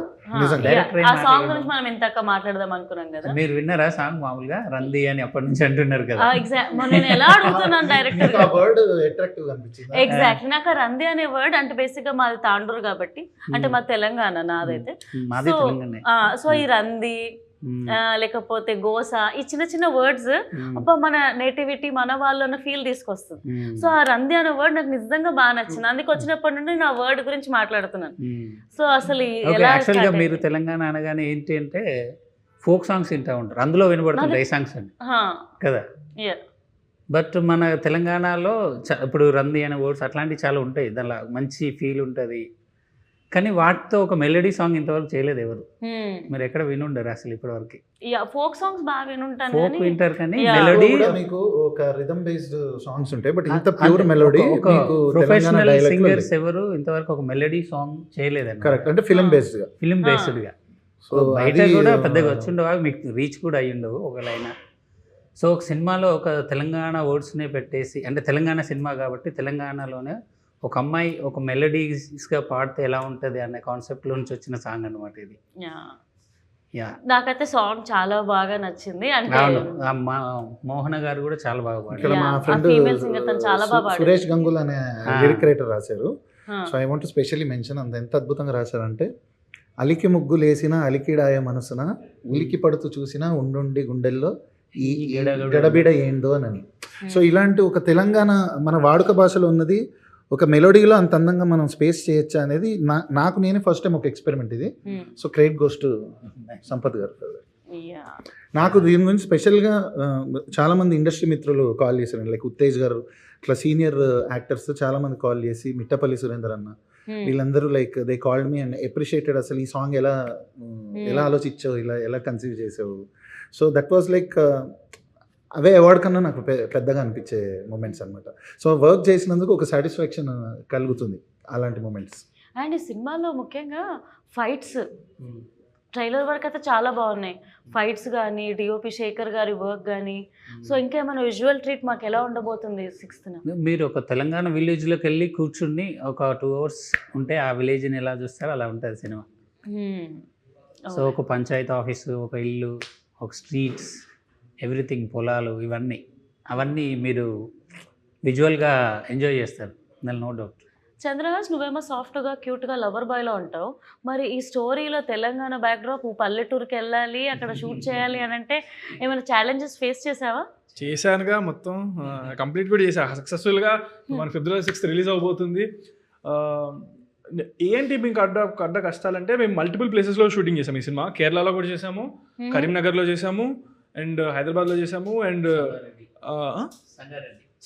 ఆ సాంగ్ గురించి మనం ఇంతక మాట్లాడదాం అనుకున్నాం కదా. మీరు విన్నారా సాంగ్? మామూలుగా రంది అని అప్పటి నుంచి అంటున్నారు కదా. నేను ఎలా అడుగుతున్నాను డైరెక్టర్. ఎగ్జాక్ట్లీ, నాకు ఆ రంది అనే వర్డ్ అంటే బేసిక్ గా మాది తాండూరు కాబట్టి, అంటే మా తెలంగాణ నాదైతే. సో ఈ రంది లేకపోతే గోస, ఈ చిన్న చిన్న వర్డ్స్ అబ్బా మన నేటివిటీ, మన వాళ్ళు అన్న ఫీల్ తీసుకొస్తుంది. సో ఆ రంది అనే వర్డ్ నాకు నిజంగా బాగా నచ్చింది. అందుకు వచ్చినప్పటి నుండి నా వర్డ్ గురించి మాట్లాడుతున్నాను. సో అసలు యాక్చువల్గా మీరు తెలంగాణ అనగానే ఏంటి అంటే ఫోక్ సాంగ్స్ వింటా ఉంటారు, అందులో వినబడుతుంది ఈ సాంగ్స్ అండి కదా. బట్ మన తెలంగాణలో ఇప్పుడు రంది అనే వర్డ్స్ అట్లాంటివి చాలా ఉంటాయి, దానిలో మంచి ఫీల్ ఉంటుంది. కానీ వాటితో ఒక మెలోడీ సాంగ్ ఇంతవరకు చేయలేదు ఎవరు. మీరు ఎక్కడ వినుండరు అసలు ఇప్పటివరకు. ఫోక్ సాంగ్స్ బాగా వినుంటాను, ఫోక్ వింటారు కానీ మెలోడీ మీకు ఒక రిథమ్ బేస్డ్ సాంగ్స్ ఉంటాయి, బట్ ఇంత ప్యూర్ మెలోడీ ప్రొఫెషనల్ సింగర్స్ ఎవరు ఇంతవరకు ఒక మెలోడీ సాంగ్ చేయలేదండి. కరెక్ట్, అంటే ఫిల్మ్ బేస్డ్ గా. సో బయట కూడా పెద్దగా వచ్చిండవా, మీకు రీచ్ కూడా అయ్యిండవు ఒకవేళ. సో ఒక సినిమాలో ఒక తెలంగాణ వర్డ్స్నే పెట్టేసి, అంటే తెలంగాణ సినిమా కాబట్టి తెలంగాణలోనే ఒక అమ్మాయి ఒక మెలోడీస్గా పాడితే ఎలా ఉంటుంది అనే కాన్సెప్ట్ నుంచి వచ్చిన సాంగ్ అనమాట ఇది. నాకైతే సాంగ్ చాలా బాగా నచ్చింది. అంటే మోహన గారు కూడా చాలా బాగా పాడారు. మా ఫ్రెండ్ సురేష్ గంగుల్ అనే లిరిక్ రైటర్ రాశారు. So I want to specially mention, అంత ఎంత అద్భుతంగా రాశారంటే, అలికి ముగ్గులేసిన అలికిడాయ మనసున ఉలికి పడుతూ చూసిన ఉండుండి గుండెల్లో ఈ గడబిడ ఏందో అని. సో ఇలాంటి ఒక తెలంగాణ మన వాడుక భాషలో ఉన్నది ఒక మెలోడీలో అంత అందంగా మనం స్పేస్ చేయొచ్చా అనేది నాకు నేనే ఫస్ట్ టైం ఒక ఎక్స్పెరిమెంట్ ఇది. So credit goes to Sampath గారు. నాకు దీని గురించి స్పెషల్గా చాలామంది ఇండస్ట్రీ మిత్రులు కాల్ చేశారు, లైక్ ఉత్తేజ్ గారు, ఇట్లా సీనియర్ యాక్టర్స్ చాలామంది కాల్ చేసి, మిట్టపల్లి సురేందర్ అన్న, వీళ్ళందరూ like they called me and appreciated. అసలు ఈ సాంగ్ ఎలా ఆలోచించావు, ఎలా కన్సీవ్ చేసావు. So that was like away award కన్నా నాకు పెద్దగా అనిపించే మూమెంట్స్ అనమాట. సో వర్క్ చేసినందుకు ఒక సాటిస్ఫాక్షన్ కలుగుతుంది అలాంటి మూమెంట్స్. అండ్ ఈ సినిమాలో ముఖ్యంగా ఫైట్స్, ట్రైలర్ వర్క్ అయితే చాలా బాగున్నాయి. ఫైట్స్ కానీ, డిఓపి శేఖర్ గారి వర్క్ కానీ. సో ఇంకేమైనా విజువల్ ట్రీట్ మాకు ఎలా ఉండబోతుంది 6th? మీరు ఒక తెలంగాణ విలేజ్లోకి వెళ్ళి కూర్చుని ఒక 2 hours ఉంటే ఆ విలేజ్ని ఎలా చూస్తారో అలా ఉంటుంది సినిమా. సో ఒక పంచాయతీ ఆఫీసు, ఒక ఇల్లు, ఒక స్ట్రీట్స్, ఎవ్రీథింగ్, పొలాలు, అవన్నీ మీరు విజువల్గా ఎంజాయ్ చేస్తారు, దాని నో డౌట్. చంద్రహాస్ నువ్వేమో సాఫ్ట్గా క్యూట్గా లవర్ బాయ్లో ఉంటావు, మరి ఈ స్టోరీలో తెలంగాణ బ్యాక్డ్రాప్ పల్లెటూరుకి వెళ్ళాలి, అక్కడ షూట్ చేయాలి అని అంటే ఏమైనా ఛాలెంజెస్ ఫేస్ చేసావా? చేశానుగా, మొత్తం కంప్లీట్ కూడా చేశా సక్సెస్ఫుల్గా. మన February 6th రిలీజ్ అవబోతుంది. ఏంటి మీకు అడ్డ కష్టాలంటే మేము మల్టిపుల్ ప్లేసెస్లో షూటింగ్ చేసాము ఈ సినిమా. కేరళలో కూడా చేసాము, కరీంనగర్లో చేసాము, అండ్ హైదరాబాద్లో చేసాము, అండ్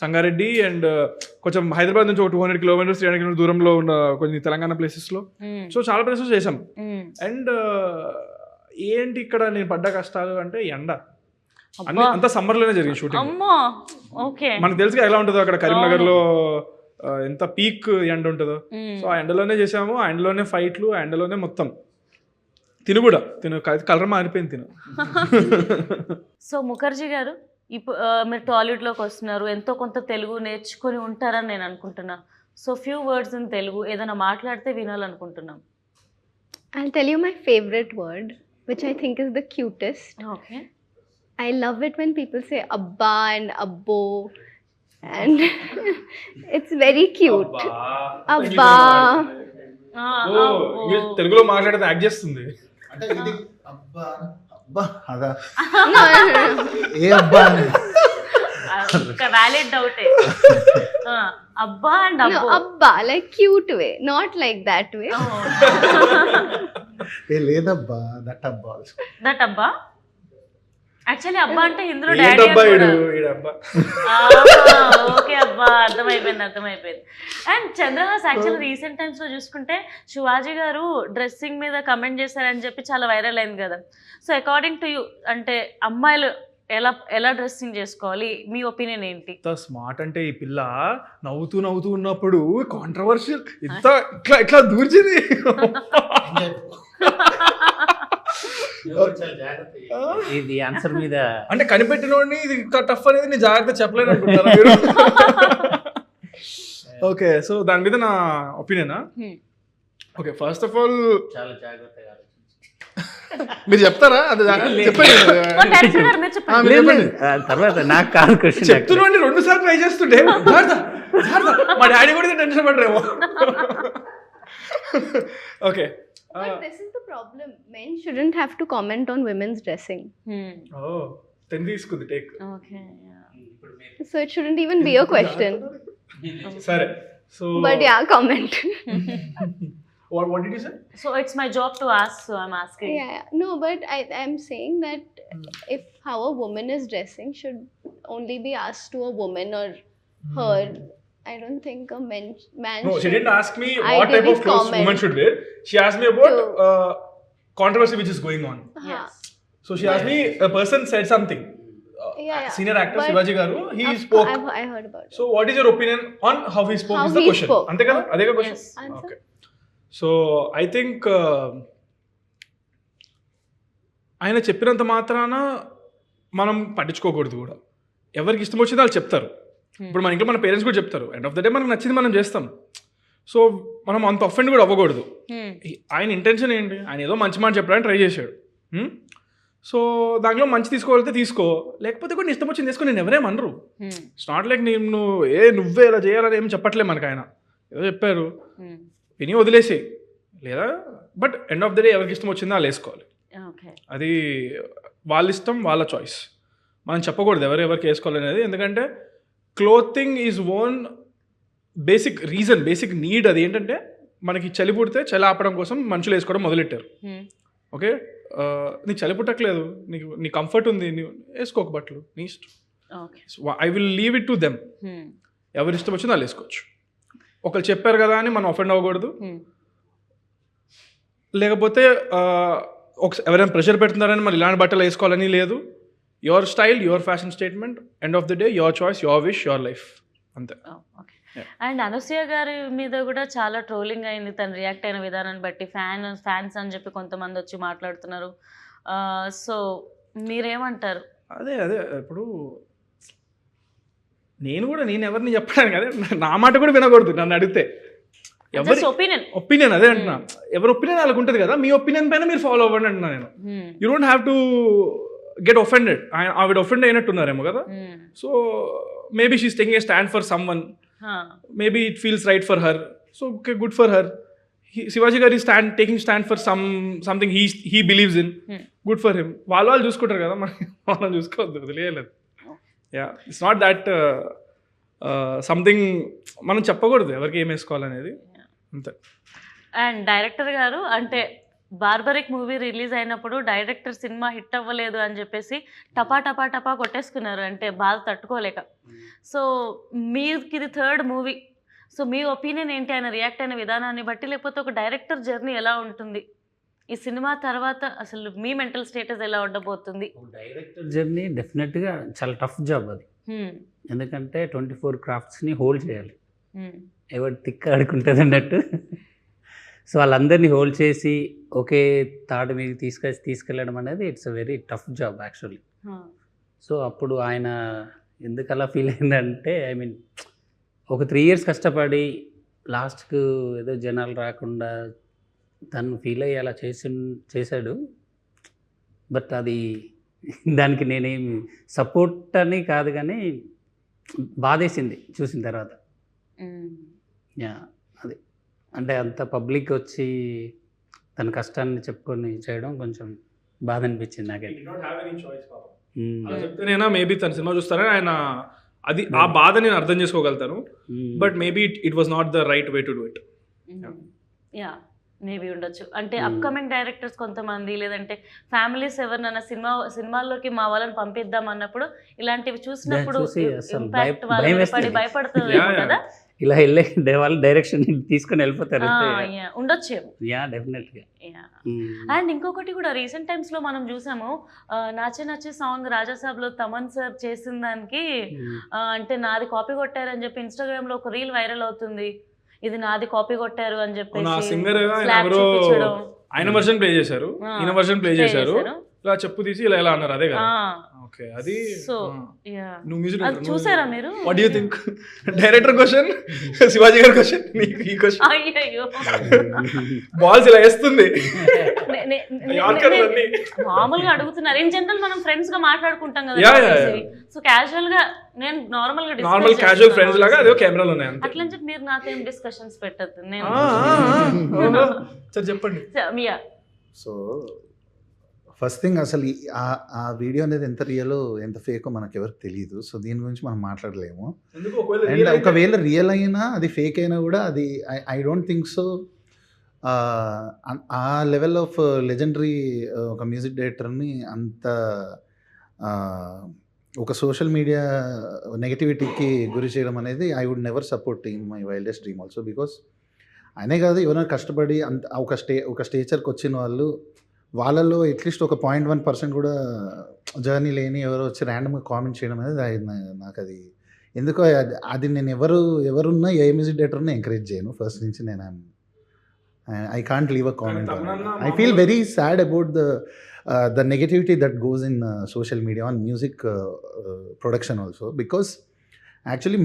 సంగారెడ్డి, అండ్ కొంచెం హైదరాబాద్ నుంచి ఒక 200 కిలోమీటర్స్ 300 కిలోమీటర్స్ దూరంలో ఉన్న కొన్ని తెలంగాణ ప్లేసెస్లో. సో చాలా ప్లేసెస్ చేసాం. అండ్ ఏంటి ఇక్కడ నేను పడ్డ కష్టాలు అంటే ఎండ. అంతా సమ్మర్లోనే జరిగింది షూటింగ్. మనకు తెలుసుగా ఎలా ఉంటుందో అక్కడ కరీంనగర్లో ఎంత పీక్ ఎండ ఉంటుందో. సో ఆ ఎండలోనే చేసాము, ఆ ఎండలోనే ఫైట్లు, ఆ ఎండలోనే మొత్తం. తిను కలర్ మారిపోయింది తిను. సో ముఖర్జీ గారు, ఇప్పుడు మీరు టాలీవుడ్లోకి వస్తున్నారు, ఎంతో కొంత తెలుగు నేర్చుకొని ఉంటారని నేను అనుకుంటున్నా. So few words in Telugu ఏదైనా మాట్లాడితే వినాలనుకుంటున్నాం. I'll tell you my favorite word, which I think is the cutest. Okay. I love it when people say abba and abbo, and it's very cute. Abba. తెలుగులో మాట్లాడితే యాక్ట్ చేస్తుంది. అంటే ఇది అబ్బా అబ్బా అదా No, no, no, no. ఏ అబ్బా అని ఒక వ్యాలిడ్ డౌటే. అబ్బా అండ్ No, అబ్బో. abba, like cute way, not like that way. ఏ లేదబ్బా దట్ అబ్బా దట్ అబ్బా. యాక్చువల్లీ అబ్బా అంటే హిందీలో డాడీ. ఏంటబ్బా ఈడబ్బా. ఓకే అబ్బా, అర్థమైపోయింది. అండ్ చంద్రహాస్ యాక్చువల్లీ రీసెంట్ టైమ్స్లో చూసుకుంటే శివాజీ గారు డ్రెస్సింగ్ మీద కమెంట్ చేశారని చెప్పి చాలా వైరల్ అయింది కదా. సో అకార్డింగ్ టు యూ, అంటే అమ్మాయిలు ఎలా డ్రెస్సింగ్ చేసుకోవాలి, మీ ఒపీనియన్ ఏంటి? ఇంత స్మార్ట్ అంటే ఈ పిల్ల నవ్వుతూ ఉన్నప్పుడు కాంట్రవర్షియల్ ఇట్లా దూర్చింది. ఇది ఆన్సర్ మీద అంటే కనిపెట్టినోడిని ఇది ఇంకా టఫ్ అనేది నేను జాగ్రత్త చెప్పలేను అనుకుంటారా మీరు? ఓకే, సో దాని మీద నా ఒపీనియనా? ఓకే, ఫస్ట్ ఆఫ్ ఆల్ చాలా జాగ్రత్తగా మీరు చెప్తారా? అది తర్వాత నాకు కాదు క్వశ్చన్. చెప్తున్నాండి 2 సార్లు ట్రై చేస్తుంటే మా డాడీ కూడా టెన్షన్ పడరేమో. Okay. But this is the problem. Men shouldn't have to comment on women's dressing. తీసుకుంది take. Okay. So it shouldn't even be a question. సరే. So But yeah, comment. what did you say? So it's my job to ask, so I'm asking. Yeah. No, but I'm saying that if how a woman is dressing should only be asked to a woman or her. I don't think a man No, she should didn't ask me what type of clothes comment. women should wear. She asked me about controversy which is going on. Yes. So she asked me, a person said something. Yeah. Senior actor But Shivaji Garu, he Of spoke. course, I heard about it. So what is your opinion on how he spoke How is the he question. spoke. Ante kada? Ade ka question? Yes. Answer? Okay. So I think ఆయన చెప్పినంత మాత్రాన మనం పట్టించుకోకూడదు కూడా. ఎవరికి ఇష్టం వచ్చిందో వాళ్ళు చెప్తారు. ఇప్పుడు మన ఇంట్లో మన పేరెంట్స్ కూడా చెప్తారు. ఎండ్ ఆఫ్ ద డే మనకు నచ్చింది మనం చేస్తాం. సో మనం అంత అఫెండ్ కూడా అవ్వకూడదు. ఆయన ఇంటెన్షన్ ఏంటి? ఆయన ఏదో మంచి మాట చెప్పడానికి ట్రై చేశాడు. సో దాంట్లో మంచి తీసుకోగలిగితే తీసుకో, లేకపోతే కూడా ఇష్టం వచ్చింది తీసుకో. నేను ఎవరేమనరు. ఇట్స్ నాట్ లైక్ నేను నువ్వే ఇలా చేయాలని ఏం చెప్పట్లే మనకు. ఆయన ఏదో చెప్పారు, విని వదిలేసి లేదా. But end of the day ఎవరికి ఇష్టం వచ్చిందో వాళ్ళు వేసుకోవాలి. అది వాళ్ళ ఇష్టం, వాళ్ళ చాయిస్. మనం చెప్పకూడదు ఎవరెవరికి వేసుకోవాలనేది. ఎందుకంటే clothing is own basic reason, basic need. అది ఏంటంటే మనకి చలి పుడితే చలి ఆపడం కోసం మనుషులు వేసుకోవడం మొదలెట్టారు. ఓకే, నీకు చలి పుట్టట్లేదు, నీ కంఫర్ట్ ఉంది, నీవు వేసుకోక బట్టలు నీ ఇష్టం. I will leave it to them. ఎవరి ఇష్టం వచ్చిందో వాళ్ళు వేసుకోవచ్చు. ఒకరు చెప్పారు కదా అని మనం అఫెండ్ అవ్వకూడదు. లేకపోతే ఎవరైనా ప్రెషర్ పెడుతున్నారని మరి ఇలాంటి బట్టలు వేసుకోవాలని లేదు. Your style, your fashion statement, end of the day your choice, your wish, your life, అంతే. అండ్ అనసూయ గారి మీద కూడా చాలా ట్రోలింగ్ అయింది తను రియాక్ట్ అయిన విధానాన్ని బట్టి. ఫ్యాన్స్ అని చెప్పి కొంతమంది వచ్చి మాట్లాడుతున్నారు. సో మీరేమంటారు? అదే ఇప్పుడు నేను ఎవరిని చెప్పడానికి అదే నా మాట కూడా వినకూడదు. నన్ను అడిగితే ఎవరి ఒపీనియన్ అదే అంటున్నా. ఎవరి ఒపీనియన్ వాళ్ళకు ఉంటుంది కదా. మీ ఒపీనియన్ పైన మీరు ఫాలో అవ్వండి అంటున్నా నేను. You don't have to get offended. ఆవిడ ఒఫెండ్ అయినట్టున్నారేమో కదా. So maybe she's taking a stand for someone. Maybe it feels right for her. So okay, good for her. Shivaji garu taking stand for something he believes in, good for him. వాళ్ళు చూసుకుంటారు కదా, మనం చూసుకోవద్దు, వదిలేయలేదు. Yeah, it's not that something మనం చెప్పకూడదు ఎవరికి ఏం వేసుకోవాలనేది, అంతే. అండ్ డైరెక్టర్ గారు అంటే బార్బరిక్ మూవీ రిలీజ్ అయినప్పుడు డైరెక్టర్ సినిమా హిట్ అవ్వలేదు అని చెప్పేసి టపా కొట్టేసుకున్నారు, అంటే బాధ తట్టుకోలేక. సో మీకు ఇది 3rd మూవీ, సో మీ ఒపీనియన్ ఏంటి, ఆయన రియాక్ట్ అయిన విధానాన్ని బట్టి, లేకపోతే ఒక డైరెక్టర్ జర్నీ ఎలా ఉంటుంది ఈ సినిమా తర్వాత, అసలు మీ మెంటల్ స్టేటస్ ఎలా ఉండబోతుంది? డైరెక్టర్ జర్నీ డెఫినెట్గా చాలా టఫ్ జాబ్ అది. ఎందుకంటే 24 క్రాఫ్ట్స్ని హోల్డ్ చేయాలి, ఎవరు తిక్క ఆడుకుంటుంది అన్నట్టు. సో వాళ్ళందరినీ హోల్డ్ చేసి ఒకే తాడు మీద తీసుకెళ్ళడం అనేది it's a very tough job actually. So అప్పుడు ఆయన ఎందుకు అలా ఫీల్ అయిందంటే, ఐ మీన్ ఒక 3 years కష్టపడి లాస్ట్కు ఏదో జనాలు రాకుండా తను ఫీల్ అయ్యి అలా చేశాడు. బట్ అది దానికి నేనేం సపోర్ట్ అని కాదు, కానీ బాధేసింది చూసిన తర్వాత. యా, అది అంటే అంత పబ్లిక్ వచ్చి తన కష్టాన్ని చెప్పుకొని చేయడం కొంచెం బాధ అనిపించింది నాకైతే. చెప్తేనైనా మేబీ తన సినిమా చూస్తారని ఆయన అది ఆ బాధ నేను అర్థం చేసుకోగలుగుతాను. But maybe it was not the right way to do it. Yeah, maybe ఉండొచ్చు. అంటే అప్కమింగ్ డైరెక్టర్స్ కొంతమంది, లేదంటే ఫ్యామిలీస్ ఎవరినైనా సినిమాల్లోకి మా వాళ్ళని పంపిద్దాం అన్నప్పుడు ఇలాంటివి చూసినప్పుడు ఇంపాక్ట్ వాళ్ళని భయపడుతుంది కదా, ఇలా వెళ్ళే వాళ్ళు డైరెక్షన్ తీసుకొని వెళ్ళిపోతారు. ఉండొచ్చు. యా, డెఫినెట్గా. అండ్ ఇంకొకటి కూడా రీసెంట్ టైమ్స్ లో మనం చూసాము, నచ్చే సాంగ్ రాజాసాబ్ లో తమన్ సార్ చేసిన దానికి అంటే నాది కాపీ కొట్టారని చెప్పి ఇన్స్టాగ్రామ్ లో ఒక రీల్ వైరల్ అవుతుంది, ఇది నాది కాపీ కొట్టారు అని చెప్పేసి. ఆయన వర్షన్ ప్లే చేశారు, ఈయన వర్షన్ ప్లే చేశారు, ఇలా చెప్పు తీసి ఇలా అన్నారు. అదే కదా, ఓకే. అది సో నువ్వు మ్యూజిక్ చూసారా మీరు? What do you think? Director question, Shivaji గారి క్వశ్చన్, నీకు ఈ క్వశ్చన్. అయ్యో, బాల్స్ ఇలా వేస్తుంది. మామూలుగా అడుగుతున్నారు. ఇన్ జనరల్ మనం ఫ్రెండ్స్ గా మాట్లాడుకుంటాం కదా, సో క్యాజువల్ గా నేను నార్మల్ క్యాజువల్ ఫ్రెండ్స్ లాగా అదే కెమెరాలు ఉన్నాయి అంతే. అట్లా చెప్పి మీరు నాకేం డిస్కషన్స్ పెట్టద్దు. నేను సరే చెప్పండి. సో ఫస్ట్ థింగ్, అసలు ఆ వీడియో అనేది ఎంత రియలో ఎంత ఫేకో మనకు ఎవరికి తెలియదు. సో దీని గురించి మనం మాట్లాడలేము. అండ్ ఒకవేళ రియల్ అయినా అది ఫేక్ అయినా కూడా అది ఐ డోంట్ థింక్ సో. ఆ లెవెల్ ఆఫ్ లెజెండరీ ఒక మ్యూజిక్ డైరెక్టర్ని అంత ఒక సోషల్ మీడియా నెగటివిటీకి గురి చేయడం అనేది I would never support in my wildest dream also. Because ఆయనే కాదు, ఎవరైనా కష్టపడి అంత ఒక స్టేచర్కి వచ్చిన వాళ్ళు, వాళ్ళలో అట్లీస్ట్ ఒక 0.1% కూడా జర్నీ లేని ఎవరో వచ్చి ర్యాండమ్గా కామెంట్ చేయడం అనేది నాకు అది ఎందుకో అది నేను ఎవరున్నా ఏ మ్యూజిక్ డైరెక్టర్ని ఎంకరేజ్ చేయను ఫస్ట్ నుంచి. నేను I can't leave a comment. I feel very sad about the negativity that goes in social media on music production also. Because actually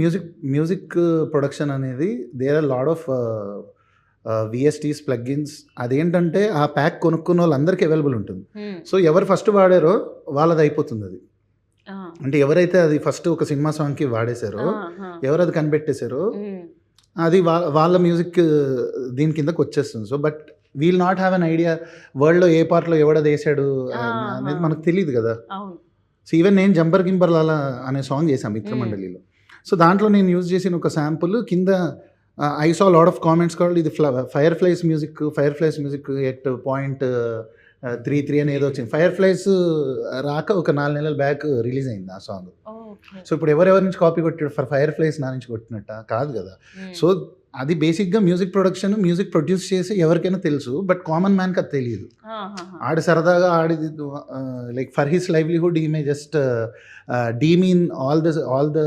music production అనేది there are lot of VSTs, plugins. అదేంటంటే ఆ ప్యాక్ కొనుక్కున్న వాళ్ళందరికీ అవైలబుల్ ఉంటుంది. సో ఎవరు ఫస్ట్ వాడారో వాళ్ళది అయిపోతుంది. అది అంటే ఎవరైతే అది ఫస్ట్ ఒక సినిమా సాంగ్కి వాడేశారో, ఎవరు అది కనిపెట్టేశారో, అది వాళ్ళ మ్యూజిక్ దీని కిందకి వచ్చేస్తుంది. So but we'll not have an idea వరల్డ్లో ఏ పార్ట్లో ఎవడది వేసాడు అనేది మనకు తెలియదు కదా. సో ఈవెన్ నేను జంబర్ గింబర్ లాలా అనే సాంగ్ చేశాను మిత్రమండలిలో. సో దాంట్లో నేను యూజ్ చేసిన ఒక శాంపుల్ కింద I saw a lot of comments called ఇది ఫైర్ఫ్లైస్ మ్యూజిక్ ఎట్ 0.33 అని ఏదో వచ్చింది. ఫైర్ఫ్లైస్ రాక ఒక 4 నెలల బ్యాక్ రిలీజ్ అయింది ఆ సాంగ్. సో ఇప్పుడు ఎవరెవరి నుంచి కాపీ కొట్టాడు? ఫర్ ఫైర్ఫ్లైస్ నా నుంచి కొట్టినట్ట కాదు కదా. సో అది బేసిక్గా మ్యూజిక్ ప్రొడక్షన్, మ్యూజిక్ ప్రొడ్యూస్ చేసి ఎవరికైనా తెలుసు, బట్ కామన్ మ్యాన్కి అది తెలియదు. ఆడి సరదాగా ఆడిది like for his livelihood he may just demean all the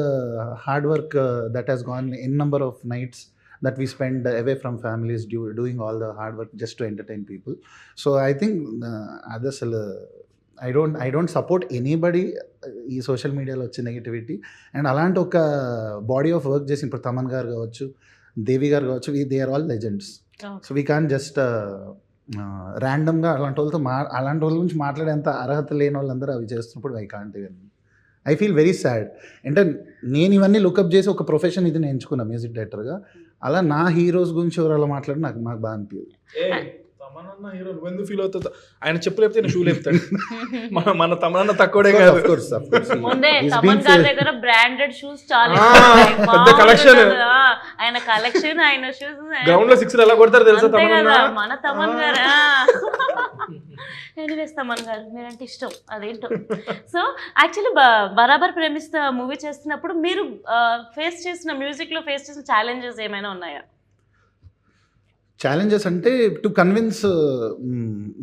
hard work that has gone n number of nights that we spend away from families doing all the hard work just to entertain people. So I think others I don't support anybody ఈ సోషల్ మీడియాలో వచ్చే నెగిటివిటీ. అండ్ అలాంటి ఒక బాడీ ఆఫ్ వర్క్ చేసి ఇప్పుడు తమన్ గారు కావచ్చు, దేవి గారు కావచ్చు, they are all legends. So we can just ర్యాండమ్గా అలాంటి వాళ్ళ గురించి మాట్లాడేంత అర్హత లేని వాళ్ళందరూ అవి చేస్తున్నప్పుడు I can't even. I feel very sad. అంటే నేను ఇవన్నీ లుకప్ చేసి ఒక ప్రొఫెషన్ ఇది నేను ఎంచుకున్నా మ్యూజిక్ డైరెక్టర్గా. అలా నా హీరోస్ గురించి ఎవరు అలా మాట్లాడి నాకు బాగా అనిపించదు. తమనన్న హీరో నువ్వెందుకు ఫీల్ అవుతా? ఆయన చెప్పు లేపితే నేను షూ లేపుతాడు. మన తమనన్న తక్కువడే కాదు. ముందే తమన్ గారి దగ్గర బ్రాండెడ్ షూస్ చాలా పెద్ద కలెక్షన్. ఆయన కలెక్షన్, ఆయన షూస్ గ్రౌండ్ లో 6 ఎలా కొడతారు తెలుసా తమనన్న? మన తమన్ గారు. ఎనీవేస్ తమన్ గారు మీరంటే ఇష్టం, అదేంటో. సో యాక్చువల్లీ బరాబర్ ప్రేమిస్తా మూవీ చేస్తున్నప్పుడు మీరు ఫేస్ చేసిన మ్యూజిక్లో ఫేస్ చేసిన ఛాలెంజెస్ ఏమైనా ఉన్నాయా? ఛాలెంజెస్ అంటే to convince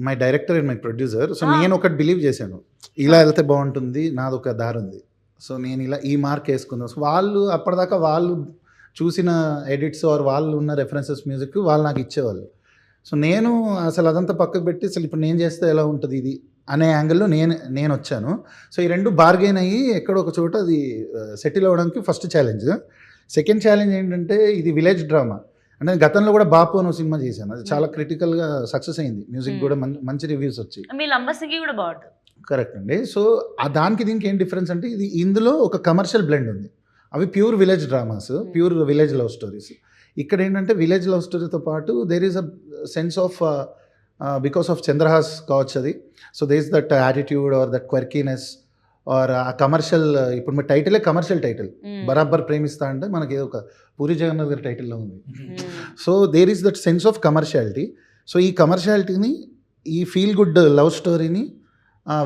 my director and my producer. So నేను ఒకటి బిలీవ్ చేశాను, ఇలా వెళ్తే బాగుంటుంది, నాది ఒక దారి ఉంది, సో నేను ఇలా ఈ మార్క్ వేసుకుందాం. సో వాళ్ళు అప్పటిదాకా వాళ్ళు చూసిన ఎడిట్స్ ఆర్ వాళ్ళు ఉన్న రెఫరెన్సెస్ మ్యూజిక్ వాళ్ళు నాకు ఇచ్చేవాళ్ళు. సో నేను అసలు అదంతా పక్కకు పెట్టి అసలు ఇప్పుడు నేను చేస్తే ఎలా ఉంటుంది ఇది అనే యాంగిల్లో నేను వచ్చాను. సో ఈ రెండు బార్గెన్ అయ్యి ఎక్కడో ఒక చోట అది సెటిల్ అవ్వడానికి ఫస్ట్ ఛాలెంజ్. సెకండ్ ఛాలెంజ్ ఏంటంటే ఇది విలేజ్ డ్రామా. అంటే గతంలో కూడా బాపు అని సినిమా చేశాను, అది చాలా క్రిటికల్గా సక్సెస్ అయింది, మ్యూజిక్ కూడా మంచి రివ్యూస్ వచ్చాయి. మీ లంబసింగి కూడా బాగుంటుంది. కరెక్ట్ అండి. సో దానికి దీనికి ఏం డిఫరెన్స్ అంటే ఇది ఇందులో ఒక కమర్షియల్ బ్లెండ్ ఉంది, అవి pure village dramas, pure village love stories. ఇక్కడ ఏంటంటే విలేజ్ లవ్ స్టోరీతో పాటు there is a sense of because of Chandrahas కావచ్చు అది. So there is that attitude or that quirkiness or a commercial. ఇప్పుడు మీ టైటిలే కమర్షియల్ టైటిల్, బరాబర్ ప్రేమిస్తా అంటే మనకి ఏదో ఒక పూరి జగన్నాథ్ గారి టైటిల్లో ఉంది. So there is that sense of commerciality. So ఈ కమర్షియాలిటీని, ఈ ఫీల్ గుడ్ లవ్ స్టోరీని,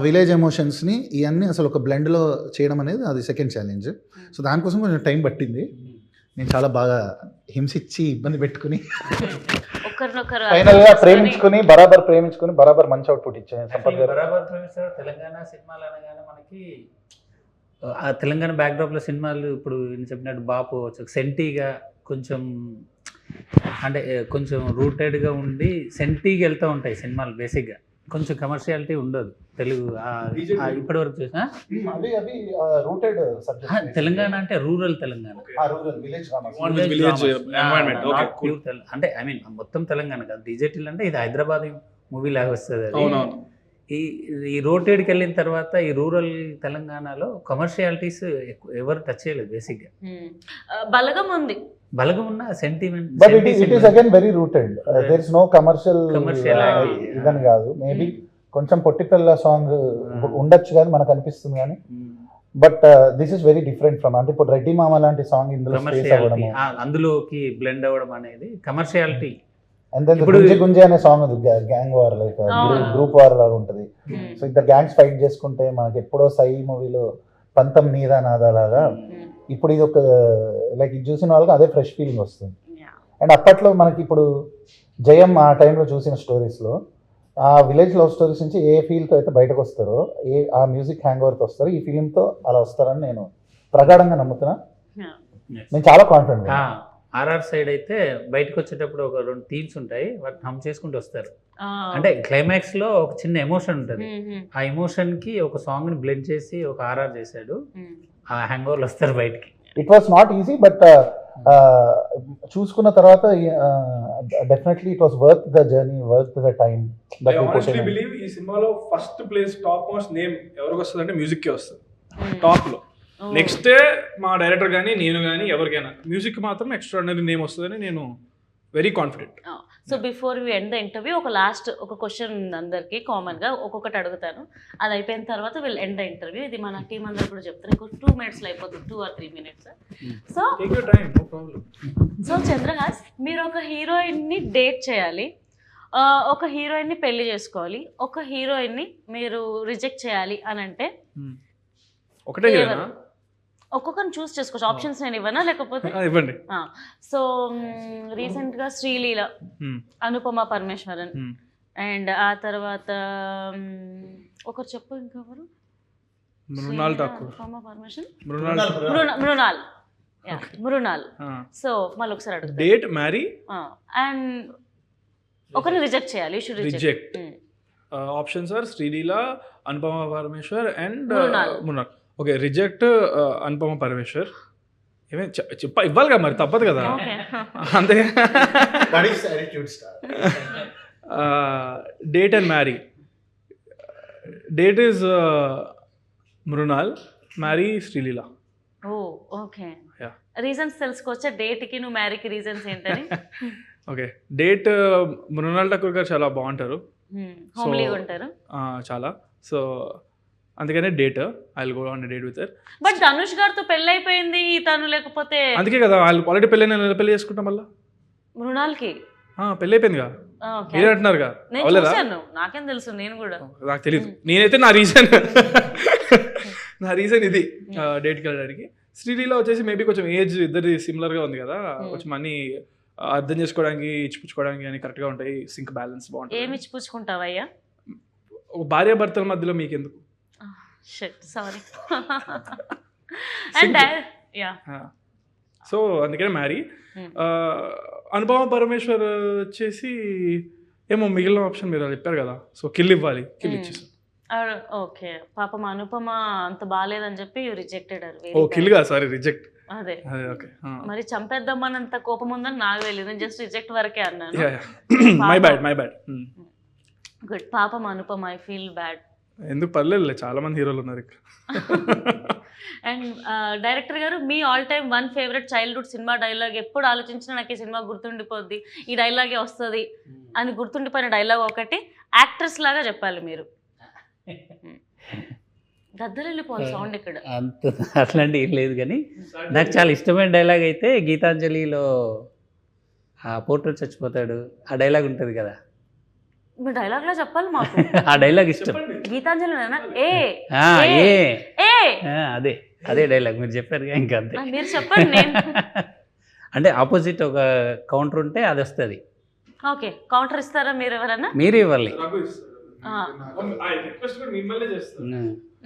విలేజ్ ఎమోషన్స్ని ఇవన్నీ అసలు ఒక బ్లెండ్లో చేయడం అనేది అది సెకండ్ ఛాలెంజ్. సో దానికోసం కొంచెం టైం పట్టింది. నేను చాలా బాగా హింసించి ఇబ్బంది పెట్టుకుని ఫైనల్గా ప్రేమించుకుని బరాబర్ మంచి అవుట్పుట్ ఇచ్చాను. బరాబర్ ప్రేమిస్తారు. తెలంగాణ సినిమాలు అనగానే మనకి ఆ తెలంగాణ బ్యాక్డ్రాప్లో సినిమాలు ఇప్పుడు నేను చెప్పినట్టు బాపు సెంటీగా కొంచెం అంటే కొంచెం రూటెడ్గా ఉండి సెంటీగా వెళ్తూ ఉంటాయి సినిమాలు. బేసిక్గా కొంచెం కమర్షియాలిటీ ఉండదు తెలుగు ఇప్పటి వరకు చూసినా. తెలంగాణ అంటే రూరల్ తెలంగాణ, అంటే ఐ మీన్ మొత్తం తెలంగాణ కాదు. డిజిటల్ అంటే ఇది హైదరాబాద్ మూవీ లాగా వస్తుంది అది. ఈ రోటెడ్కి వెళ్ళిన తర్వాత ఈ రూరల్ తెలంగాణలో కమర్షియాలిటీస్ ఎవరు టచ్ చేయలేదు బేసిక్గా. బలగం ఉంది, బలగం ఉన్న sentiment, but it is again very rooted. There is no commercial ఇదని కాదు. మేబీ కొంచెం పొట్టిపిల్ల సాంగ్ ఉండొచ్చు కానీ మనకు అనిపిస్తుంది కానీ, but this is very different from, అంటే ఇప్పుడు రెడ్డి మామ లాంటి సాంగ్ ఇందులో అందులోకి బ్లెండ్ అవ్వడం అనేది కమర్షియాలిటీ. అండ్ దెన్ గుంజే గుంజే అనే సాంగ్ ఉంది, gang war like group war లాగా ఉంటుంది. సో ఇద్దరు గ్యాంగ్స్ ఫైట్ చేసుకుంటే మనకి ఎప్పుడో సై మూవీలో పంతం నీదా నాదా లాగా ఇప్పుడు ఇది ఒక లైక్ ఇది చూసిన వాళ్ళకి అదే ఫ్రెష్ ఫీలింగ్ వస్తుంది. అండ్ అప్పట్లో మనకి ఇప్పుడు జయం ఆ టైంలో చూసిన స్టోరీస్లో ఆ విలేజ్ లవ్ స్టోరీస్ నుంచి ఏ ఫీల్తో అయితే బయటకు వస్తారో, ఆ మ్యూజిక్ హ్యాంగ్ ఓవర్తో వస్తారో, ఈ ఫీలింగ్తో అలా వస్తారని నేను ప్రగాఢంగా నమ్ముతున్నా. నేను చాలా కాన్ఫిడెంట్. ఆర్ఆర్ సైడ్ అయితే బయటకు వచ్చేటప్పుడు ఒక 2 థీమ్స్ ఉంటాయి, వాటిని హమ్ చేసుకుంటూ వస్తారు. అంటే క్లైమాక్స్ లో ఒక చిన్న ఎమోషన్ ఉంటుంది, ఆ ఎమోషన్ కి ఒక సాంగ్ ని బ్లెండ్ చేసి ఒక ఆర్ఆర్ చేశాడు, ఆ హ్యాంగ్ ఓవర్లు వస్తారు బయటికి. It was not easy, but చూసుకున్న తర్వాత definitely it was worth the journey, worth the time. ఈ సినిమాలో first place top most name ఎవరికి వస్తుంది అంటే మ్యూజిక్ కే వస్తుంది టాప్ లో. నెక్స్ట్ మా డైరెక్టర్ కానీ నేను కానీ ఎవరికైనా మ్యూజిక్ మాత్రం ఎక్స్ట్రాడినరీ నేమ్ వస్తుందని నేను very confident. So before we end the interview ఒక క్వశ్చన్ ఉంది అందరికి కామన్గా, ఒక్కొక్కటి అడుగుతాను. అది అయిపోయిన తర్వాత వీళ్ళు ఎండ్ ద ఇంటర్వ్యూ. ఇది మన టీం అందరు కూడా చెప్తాను. ఇంకో 2 minutes అయిపోతుంది, 2 or 3 minutes. సో చంద్రహాస్, మీరు ఒక హీరోయిన్ని డేట్ చేయాలి, ఒక హీరోయిన్ని పెళ్లి చేసుకోవాలి, ఒక హీరోయిన్ని మీరు రిజెక్ట్ చేయాలి అని అంటే ఒకటే ఒక్కొక్కరిని చూస్ చేసుకోవచ్చు. ఆప్షన్స్ నేను ఇవ్వనా లేకపోతే ఇవ్వండి. సో రీసెంట్గా శ్రీలీల, అనుపమ పరమేశ్వరన్, అండ్ ఆ తర్వాత ఒకరు చెప్పు ఇంకెవరు, అనుపమ పరమేశ్వరన్, మృణాల్. సో మళ్ళీ ఒకసారి అడుగుతా, డేట్ మ్యారీ అండ్ ఒకరిని రిజెక్ట్ చేయాలి. Reject options are Sreeleela, Anupama Parameshwar and Mrunal. Okay, reject Anupama Parameshwar. ఇవ్వాలి కదా మరి, తప్పదు కదా అంతే. Date and marry. Date is Mrunal, marry Sreeleela. Okay. Yeah. Reasons తెలుసుకోవచ్చా డేట్కి నువ్వు మ్యారీకి రీజన్స్ ఏంటని? ఓకే, డేట్ మృణాల్ ఠాకూర్ గారు చాలా బాగుంటారు, హోమ్లీగా ఉంటారు చాలా. సో అందుకనే date, I will go on date with her. But Dhanush గారితో పెళ్ళి అయిపోయింది తను, లేకపోతే అందుకే కదా వాళ్ళు ఆల్రెడీ పెళ్ళైన పెళ్లి చేసుకుంటాం మళ్ళీ. మృణాల్కి పెళ్ళి అయిపోయిందిగా, Okay. మీరే అంటున్నారుగా, నేను అవలేదా? చూశాను, నాకేం తెలుసు, నేను కూడా. నాకు తెలియదు, నేనైతే నా రీజన్ ఇది డేట్కి వెళ్ళడానికి. శ్రీలీల వచ్చేసి మేబీ కొంచెం ఏజ్ ఇద్దరి సిమిలర్గా ఉంది కదా, కొంచెం అన్ని అర్థం చేసుకోవడానికి ఇచ్చిపుచ్చుకోవడానికి అని కరెక్ట్గా ఉంటాయి, సింక్ బ్యాలెన్స్ బాగుంటుంది. ఏమి ఇచ్చి పుచ్చుకుంటావయ్యా? ఒక భార్యాభర్తల మధ్యలో మీకు ఎందుకు? సారీ. అండ్ యా, సో అందుకనే మ్యారీ. అనుపమ పరమేశ్వర్ వచ్చేసి ఏమో మిగిలిన ఆప్షన్ మీరు చెప్పారు కదా, సో కిల్ ఇవ్వాలి, కిల్ ఇచ్చేసాం. ఓకే, పాపం అనుపమ అంత బాగాలేదని చెప్పి రిజెక్టెడ్. ఓ కిల్గా, సారీ రిజెక్ట్. అదే ఓకే, మరి చంపేద్దామన్నంత కోపం ఉందని నాకు తెలియదు, నేను జస్ట్ రిజెక్ట్ వరకే అన్నాను. My bad. గుడ్, పాపం అనుపమ, ఐ ఫీల్ బ్యాడ్. ఎందుకు పర్లేదు, చాలా మంది హీరోలు ఉన్నారు ఇక్కడ. అండ్ డైరెక్టర్ గారు, మీ all time one favourite childhood సినిమా డైలాగ్, ఎప్పుడు ఆలోచించినా నాకు ఈ సినిమా గుర్తుండిపోద్ది, ఈ డైలాగే వస్తుంది అని గుర్తుండిపోయిన డైలాగ్ ఒకటి యాక్ట్రెస్ లాగా చెప్పాలి మీరు. గద్దలు వెళ్ళిపోవాలి సౌండ్ ఇక్కడ. అంత అట్లాంటి ఏం లేదు, కానీ నాకు చాలా ఇష్టమైన డైలాగ్ అయితే గీతాంజలిలో ఆ పోర్ట్రేట్ చచ్చిపోతాడు, ఆ డైలాగ్ ఉంటుంది కదా, మీ డైలాగ్ లో చెప్పాలి మాకు. ఆ డైలాగ్ ఇష్టం. గీతాంజలి అదే డైలాగ్ మీరు చెప్పారు ఇంకా, అంతే. మీరు చెప్పండి. నేను అంటే ఆపోజిట్ ఒక కౌంటర్ ఉంటే అది వస్తుంది. ఓకే, కౌంటర్ ఇస్తారా మీరు ఎవరన్నా? మీరే ఇవ్వాలి.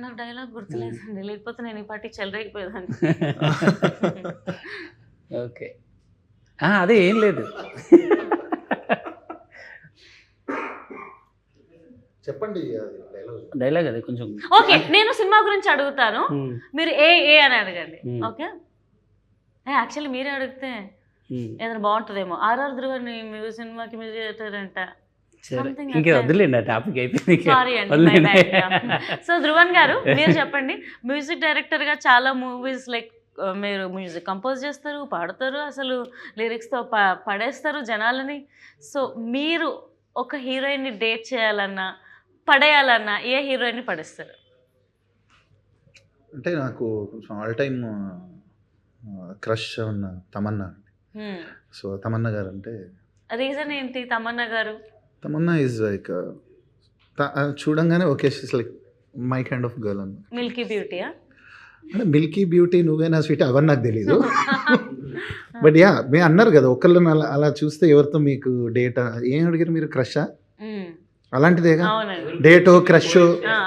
నాకు డైలాగ్ గుర్తులేదండి, లేకపోతే నేను ఈ పార్టీ చెలరైపోయేదాన్ని. ఓకే, అదే ఏం లేదు. చెప్పండి డైలాగ్ అదే కొంచెం. ఓకే, నేను సినిమా గురించి అడుగుతాను, మీరు ఏ అని అడగండి. ఓకే, యాక్చువల్లీ మీరే అడిగితే ఏదైనా బాగుంటుందేమో. ఆర్ఆర్ ధ్రువన్ సినిమాకి మీరు చేస్తారంట. ఇంకే వదిలేండి, ఆ టాపిక్ అయిపోయింది. సారీ అండి. సో ధ్రువన్ గారు, మీరు చెప్పండి, మ్యూజిక్ డైరెక్టర్ గా చాలా మూవీస్ లైక్ మీరు మ్యూజిక్ కంపోజ్ చేస్తారు, పాడతారు, అసలు లిరిక్స్తో పడేస్తారు జనాలని. సో మీరు ఒక హీరోయిన్ని డేట్ చేయాలన్నా పడేయాలన్నా ఏ హీరోయిన్ని పడేస్తారు? అంటే నాకు కొంచెం ఆల్ టైమ్ క్రష్ ఉన్న తమన్నా. సో తమన్నా గారు అంటే రీజన్ ఏంటి? తమన్నా గారు, తమన్నా ఈజ్ లైక్ చూడంగానే okay, she's like my kind of girl అన్న. మిల్కీ బ్యూటీయా? అంటే మిల్కీ బ్యూటీ, నువ్వేనా స్వీట్, అవన్నీ నాకు తెలీదు. బట్ యా, మీరు అన్నారు కదా ఒకళ్ళని అలా చూస్తే ఎవరితో మీకు డేట్ ఏం అడిగారు మీరు? క్రషా? అలాంటిదేగా, డేటో క్రష్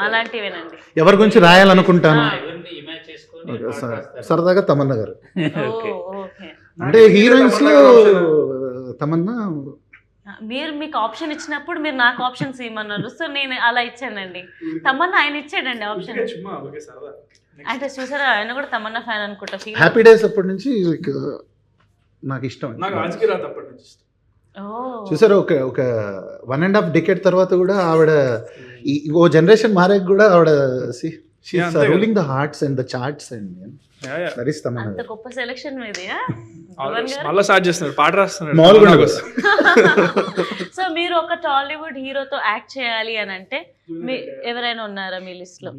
అలాంటివేనండి. ఎవరి గురించి రాయాలనుకుంటాను సరదాగా తమన్నా గారు. అంటే హీరోయిన్స్ లో తమన్నా. మీరు మీకు ఆప్షన్ ఇచ్చినప్పుడు మీరు నాకు ఆప్షన్స్ ఇవ్వమన్నారు, సో నేను అలా ఇచ్చానండి. తమన్నా ఆయన ఇచ్చాడండి ఆప్షన్. అంటే చూసారా, ఆయన కూడా తమన్నా ఫ్యాన్ అనుకుంటా. హ్యాపీ డేస్ అప్పటి నుంచి నాకు ఇష్టం. చూసారా, ఒక 1.5 decade తర్వాత కూడా ఆవిడ ఓ జనరేషన్ మారే కూడా ఆవిడ ruling the hearts and the charts and అంత గొప్ప సెలక్షన్ మీదియా? సో మీరు ఒక టాలీవుడ్ హీరోతో యాక్ట్ చేయాలి అని అంటే ఎవరైనా ఉన్నారా మీ లిస్ట్ లో?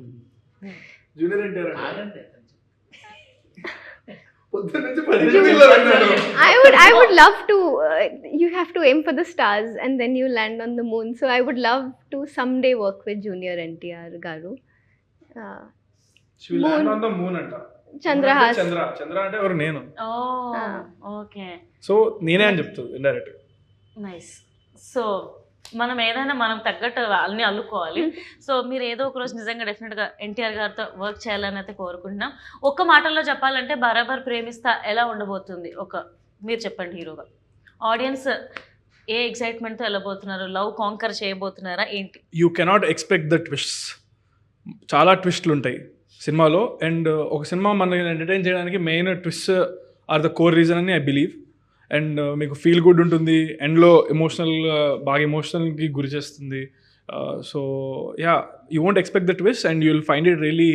I would love to. You have to aim for the stars and then you land on the moon. So I would love to someday work with Junior NTR garu. She will land on the moon anta. Chandrahas. Chandra అంటే ఎవరు? నేను. ఓకే, సో నేనే అని చెప్తాను ఇండైరెక్ట్. నైస్. సో మనం ఏదైనా మనం తగ్గట్టు అన్ని అల్లుకోవాలి. సో మీరు ఏదో ఒక రోజు నిజంగా డెఫినెట్గా ఎన్టీఆర్ గారితో వర్క్ చేయాలని అయితే కోరుకుంటున్నాం. ఒక్క మాటల్లో చెప్పాలంటే బరాబర్ ప్రేమిస్తా ఎలా ఉండబోతుంది? మీరు చెప్పండి హీరోగా. ఆడియన్స్ ఏ ఎక్సైట్మెంట్తో వెళ్ళబోతున్నారు? లవ్ కాంకర్ చేయబోతున్నారా ఏంటి? You cannot expect the twists. చాలా ట్విస్ట్లు ఉంటాయి సినిమాలో, అండ్ ఒక సినిమా మనల్ని ఎంటర్టైన్ చేయడానికి main twist are the core reason అని ఐ బిలీవ్. అండ్ మీకు ఫీల్ గుడ్ ఉంటుంది, ఎండ్లో బాగా ఎమోషనల్కి గురి చేస్తుంది. So yeah, you won't expect the twist and you will find it really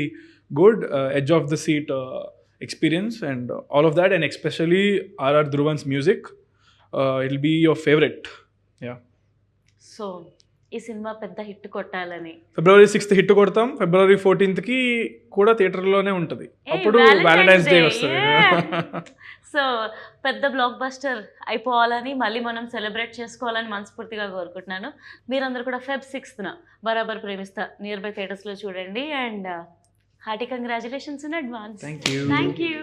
good, edge of the seat experience and all of that, and especially R.R. Dhruvan's music. It'll be your favorite. Yeah. So ఈ సినిమా పెద్ద హిట్ కొట్టాలని February 6th హిట్ కొడతాం. February 14th కూడా థియేటర్లోనే ఉంటుంది. అప్పుడు వ్యాలంటైన్స్ డే వస్తుంది. సో పెద్ద బ్లాక్ బస్టర్ అయిపోవాలని మళ్ళీ మనం సెలబ్రేట్ చేసుకోవాలని మనస్ఫూర్తిగా కోరుకుంటున్నాను. మీరందరూ కూడా Feb 6th బరాబర్ ప్రేమిస్తా నియర్ బై థియేటర్స్లో చూడండి. And hearty congratulations in advance. Thank you. Thank you.